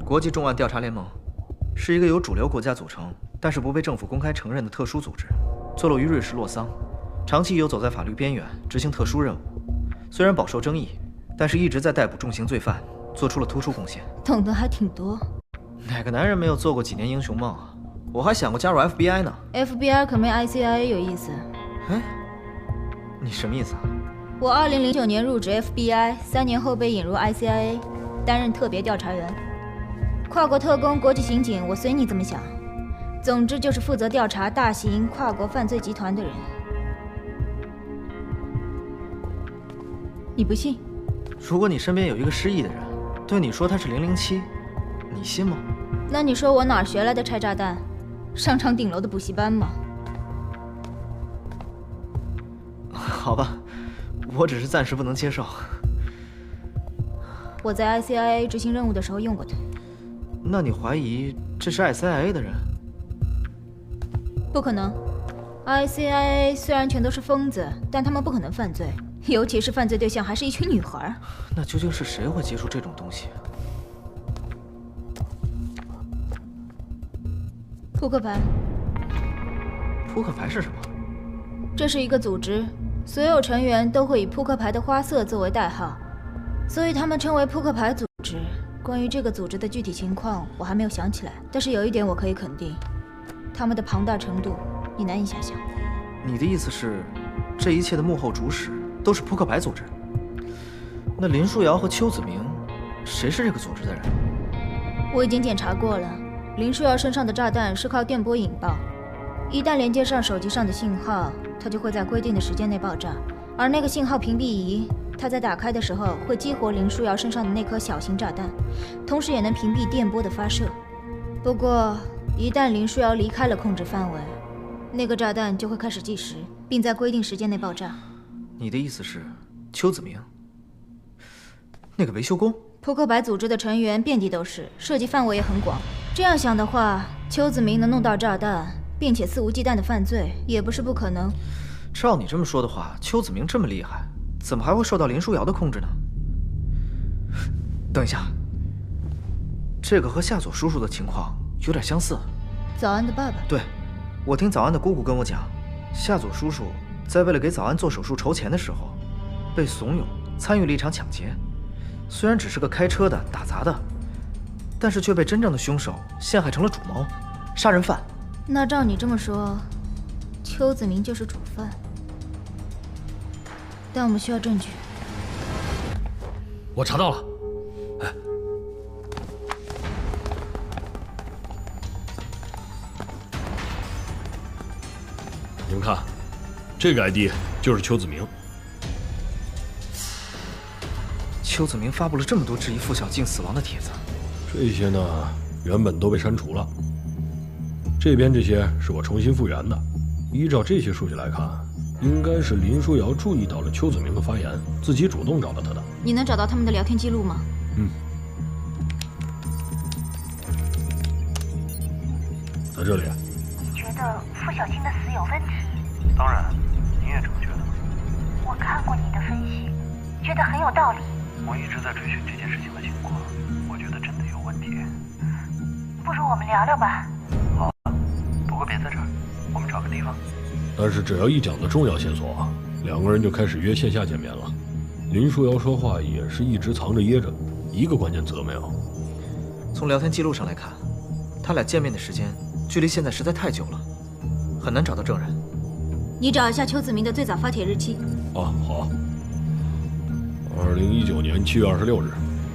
Speaker 1: 国际重案调查联盟是一个由主流国家组成，但是不被政府公开承认的特殊组织，坐落于瑞士洛桑，长期游走在法律边缘，执行特殊任务。虽然饱受争议，但是一直在逮捕重刑罪犯，做出了突出贡献。
Speaker 4: 懂得还挺多。
Speaker 1: 哪个男人没有做过几年英雄梦啊？我还想过加入 FBI 呢。
Speaker 4: FBI 可没 ICIA 有意思。
Speaker 1: 哎，你什么意思啊？
Speaker 4: 我2009年入职 FBI， 3年后被引入 ICIA， 担任特别调查员。跨国特工、国际刑警，我随你怎么想。总之就是负责调查大型跨国犯罪集团的人。你不信？
Speaker 1: 如果你身边有一个失忆的人，对你说他是007，你信吗？
Speaker 4: 那你说我哪儿学来的拆炸弹？商场顶楼的补习班吗？
Speaker 1: 好吧，我只是暂时不能接受。
Speaker 4: 我在 ICIA 执行任务的时候用过它。
Speaker 1: 那你怀疑这是 ICIA 的人？
Speaker 4: 不可能。ICIA 虽然全都是疯子，但他们不可能犯罪，尤其是犯罪对象还是一群女孩。
Speaker 1: 那究竟是谁会接触这种东西？
Speaker 4: 扑克牌。
Speaker 1: 扑克牌是什么？
Speaker 4: 这是一个组织，所有成员都会以扑克牌的花色作为代号，所以他们称为扑克牌组织。关于这个组织的具体情况，我还没有想起来，但是有一点我可以肯定，他们的庞大程度，你难以想象。
Speaker 1: 你的意思是，这一切的幕后主使都是扑克牌组织？那林书瑶和邱子明，谁是这个组织的人？
Speaker 4: 我已经检查过了，林书瑶身上的炸弹是靠电波引爆，一旦连接上手机上的信号，它就会在规定的时间内爆炸，而那个信号屏蔽仪，它在打开的时候会激活林书瑶身上的那颗小型炸弹，同时也能屏蔽电波的发射。不过，一旦林书瑶离开了控制范围，那个炸弹就会开始计时，并在规定时间内爆炸。
Speaker 1: 你的意思是，邱子明，那个维修工？
Speaker 4: 扑克牌组织的成员遍地都是，涉及范围也很广。这样想的话，邱子明能弄到炸弹，并且肆无忌惮的犯罪，也不是不可能。
Speaker 1: 照你这么说的话，邱子明这么厉害，怎么还会受到林书瑶的控制呢？等一下，这个和夏佐叔叔的情况有点相似。
Speaker 4: 早安的爸爸？
Speaker 1: 对，我听早安的姑姑跟我讲，夏佐叔叔在为了给早安做手术筹钱的时候，被怂恿参与了一场抢劫。虽然只是个开车的、打杂的，但是却被真正的凶手陷害成了主谋、杀人犯。
Speaker 4: 那照你这么说，邱子明就是主犯。但我们需要证据。
Speaker 10: 我查到了。哎，你们看，这个 ID 就是邱子明。
Speaker 1: 邱子明发布了这么多质疑傅小静死亡的帖子，
Speaker 10: 这些呢，原本都被删除了。这边这些是我重新复原的。依照这些数据来看，应该是林书瑶注意到了邱子明的发言，自己主动找到他的。
Speaker 4: 你能找到他们的聊天记录吗？
Speaker 10: 在这里。
Speaker 9: 你觉得傅小静的死有问题？
Speaker 11: 当然，你也这么觉得。
Speaker 9: 我看过你的分析，觉得很有道理。
Speaker 11: 我一直在追寻这件事情的经过，我觉得真的有问题。
Speaker 9: 不如我们聊聊吧。
Speaker 11: 好啊，不过别在这儿，我们找个地方。
Speaker 10: 但是只要一讲到重要线索，两个人就开始约线下见面了。林书瑶说话也是一直藏着掖着，一个关键词都没有。
Speaker 1: 从聊天记录上来看，他俩见面的时间距离现在实在太久了，很难找到证人。
Speaker 4: 你找一下邱子明的最早发帖日期。
Speaker 10: 啊，好。2019年7月26日。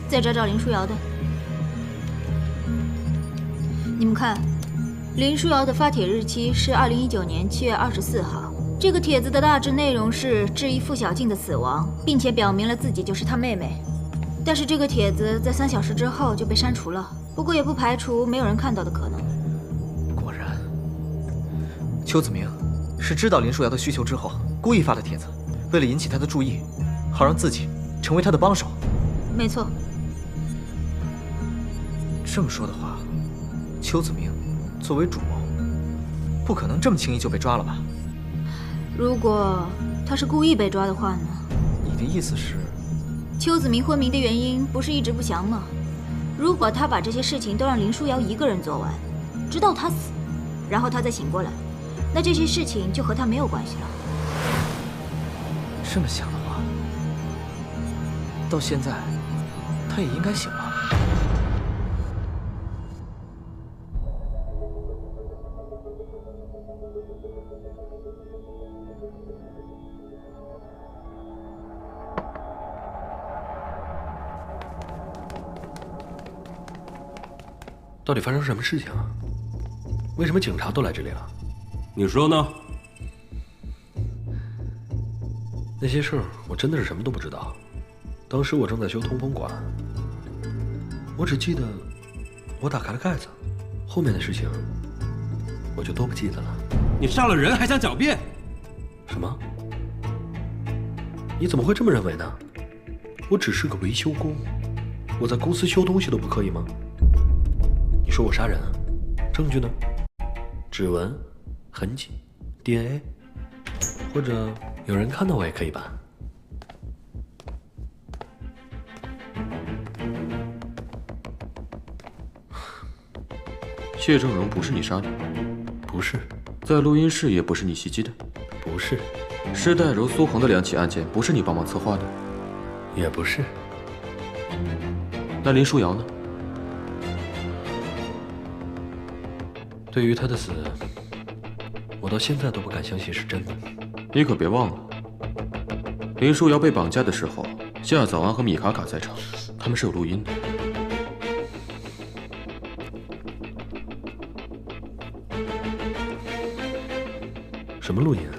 Speaker 4: 再找找林书瑶的。你们看，林书瑶的发帖日期是2019年7月24号。这个帖子的大致内容是质疑傅小静的死亡，并且表明了自己就是她妹妹。但是这个帖子在3小时之后就被删除了，不过也不排除没有人看到的可能。
Speaker 1: 果然，邱子明是知道林书瑶的需求之后故意发的帖子。为了引起他的注意，好让自己成为他的帮手。
Speaker 6: 没错。
Speaker 1: 这么说的话，邱子明作为主谋，不可能这么轻易就被抓了吧？
Speaker 6: 如果他是故意被抓的话呢？
Speaker 1: 你的意思是，
Speaker 6: 邱子明昏迷的原因不是一直不详吗？如果他把这些事情都让林书瑶一个人做完，直到他死，然后他再醒过来，那这些事情就和他没有关系了。
Speaker 1: 这么想的话，到现在他也应该醒了。
Speaker 10: 到底发生什么事情啊？为什么警察都来这里了？
Speaker 5: 你说呢？
Speaker 10: 那些事儿我真的是什么都不知道。当时我正在修通风管，我只记得我打开了盖子，后面的事情我就都不记得了。
Speaker 5: 你杀了人还想狡辩？
Speaker 10: 什么？你怎么会这么认为呢？我只是个维修工，我在公司修东西都不可以吗？你说我杀人，证据呢？指纹、痕迹、DNA， 或者有人看到我也可以吧？
Speaker 3: 谢正荣不是你杀的，
Speaker 10: 不是。
Speaker 3: 在录音室也不是你袭击的，
Speaker 10: 不是。
Speaker 3: 施代柔、苏红的2起案件不是你帮忙策划的，
Speaker 10: 也不是。
Speaker 3: 那林书瑶呢？
Speaker 10: 对于他的死，我到现在都不敢相信是真的。
Speaker 3: 你可别忘了，林书瑶被绑架的时候，夏早安和米卡卡在场，他们是有录音的。
Speaker 10: 什么录音啊？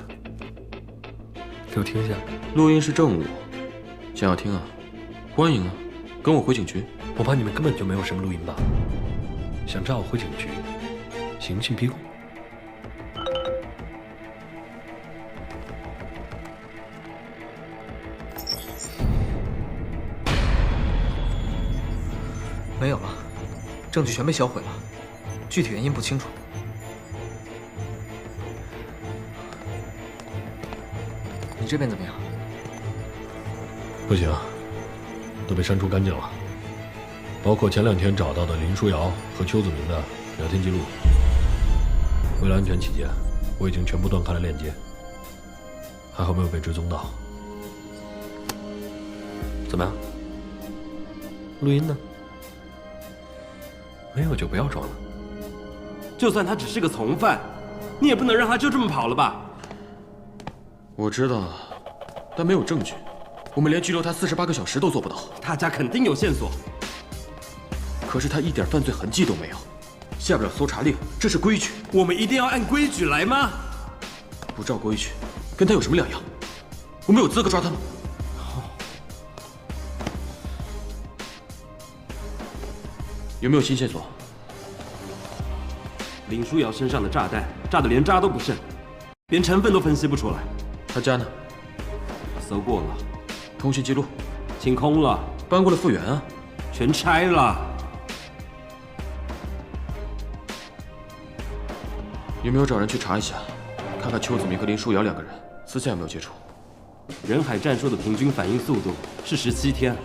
Speaker 10: 给我听一下。
Speaker 3: 录音是证物，想要听啊？欢迎啊，跟我回警局。
Speaker 10: 我怕你们根本就没有什么录音吧？想抓我回警局，刑讯逼供。
Speaker 1: 没有了，证据全被销毁了，具体原因不清楚。你这边怎么样？
Speaker 10: 不行，都被删除干净了，包括前2天找到的林书瑶和邱子明的聊天记录。为了安全起见，我已经全部断开了链接，还好没有被追踪到。怎么样？录音呢？没有就不要装了。
Speaker 5: 就算他只是个从犯，你也不能让他就这么跑了吧？
Speaker 3: 我知道，但没有证据，我们连拘留他48个小时都做不到。
Speaker 5: 他家肯定有线索，
Speaker 3: 可是他一点犯罪痕迹都没有，下不了搜查令，这是规矩。
Speaker 5: 我们一定要按规矩来吗？
Speaker 3: 不照规矩，跟他有什么两样？我们有资格抓他吗？有没有新线索？
Speaker 5: 林书瑶身上的炸弹炸得连渣都不剩，连成分都分析不出来。
Speaker 3: 他家呢？
Speaker 5: 搜过了，
Speaker 3: 通讯记录
Speaker 5: 清空了，
Speaker 3: 搬过来复原啊，
Speaker 5: 全拆了。
Speaker 3: 有没有找人去查一下，看看邱子明和林书瑶2个人私下有没有接触？
Speaker 5: 人海战术的平均反应速度是17天，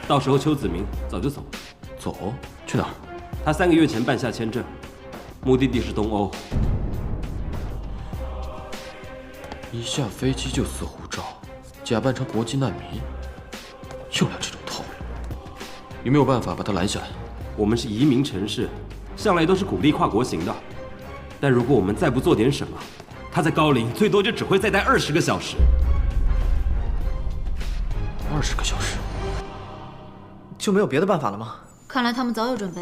Speaker 5: 到时候邱子明早就走了。
Speaker 3: 走？去哪儿？
Speaker 5: 他3个月前办下签证，目的地是东欧。
Speaker 3: 一下飞机就撕护照，假扮成国际难民，又来这种套路。有没有办法把他拦下来？
Speaker 5: 我们是移民城市，向来都是鼓励跨国行的。但如果我们再不做点什么，他在高陵最多就只会再待20个小时。
Speaker 3: 20个小时，
Speaker 1: 就没有别的办法了吗？
Speaker 6: 看来他们早有准备。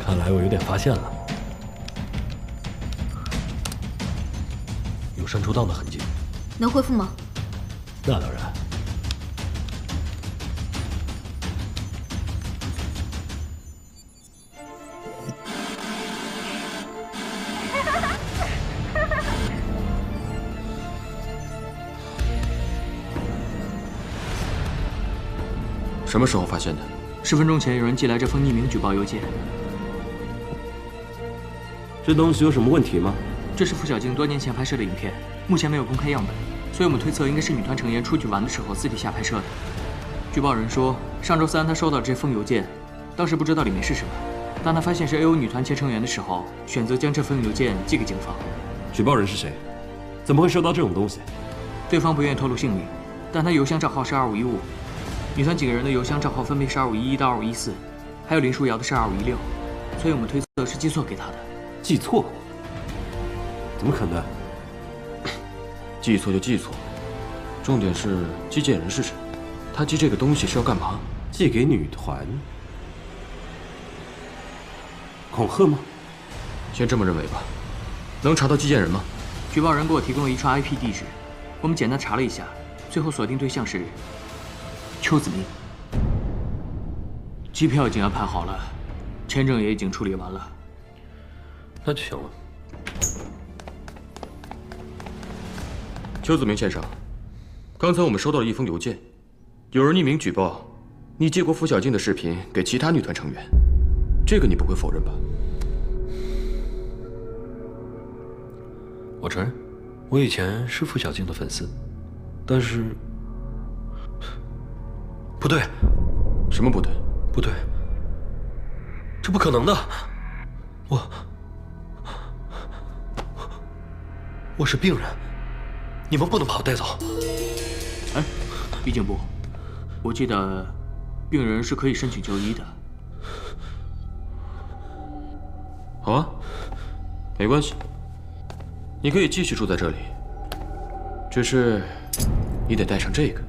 Speaker 10: 看来我有点发现了，有删除档的痕迹。
Speaker 6: 能恢复吗？
Speaker 10: 那当然。
Speaker 3: 什么时候发现的
Speaker 8: ？10分钟前有人寄来这封匿名举报邮件。
Speaker 5: 这东西有什么问题吗？
Speaker 8: 这是付小静多年前拍摄的影片，目前没有公开样本，所以我们推测应该是女团成员出去玩的时候私底下拍摄的。举报人说，上周3他收到这封邮件，当时不知道里面是什么。当他发现是 AO 女团前成员的时候，选择将这封邮件寄给警方。
Speaker 5: 举报人是谁？怎么会收到这种东西？
Speaker 8: 对方不愿意透露姓名，但他邮箱账号是2515。女团几个人的邮箱账号分别是2511到2514，还有林书瑶的是2516，所以我们推测是寄错给他的。
Speaker 5: 寄错？怎么可能？
Speaker 3: 寄错就寄错，重点是寄件人是谁？他寄这个东西是要干嘛？
Speaker 5: 寄给女团？恐吓吗？
Speaker 3: 先这么认为吧。能查到寄件人吗？
Speaker 8: 举报人给我提供了一串 IP 地址，我们简单查了一下，最后锁定对象是邱子明。机票已经安排好了，签证也已经处理完了。
Speaker 10: 那就行了。
Speaker 3: 邱子明先生，刚才我们收到了一封邮件，有人匿名举报你借过付小静的视频给其他女团成员，这个你不会否认吧？
Speaker 10: 我承认，我以前是付小静的粉丝，但是不对。
Speaker 3: 什么不对？
Speaker 10: 不对，这不可能的。我是病人，你们不能把我带走。
Speaker 8: 哎，毕竟不，我记得病人是可以申请就医的。
Speaker 3: 好啊，没关系，你可以继续住在这里，只是你得带上这个。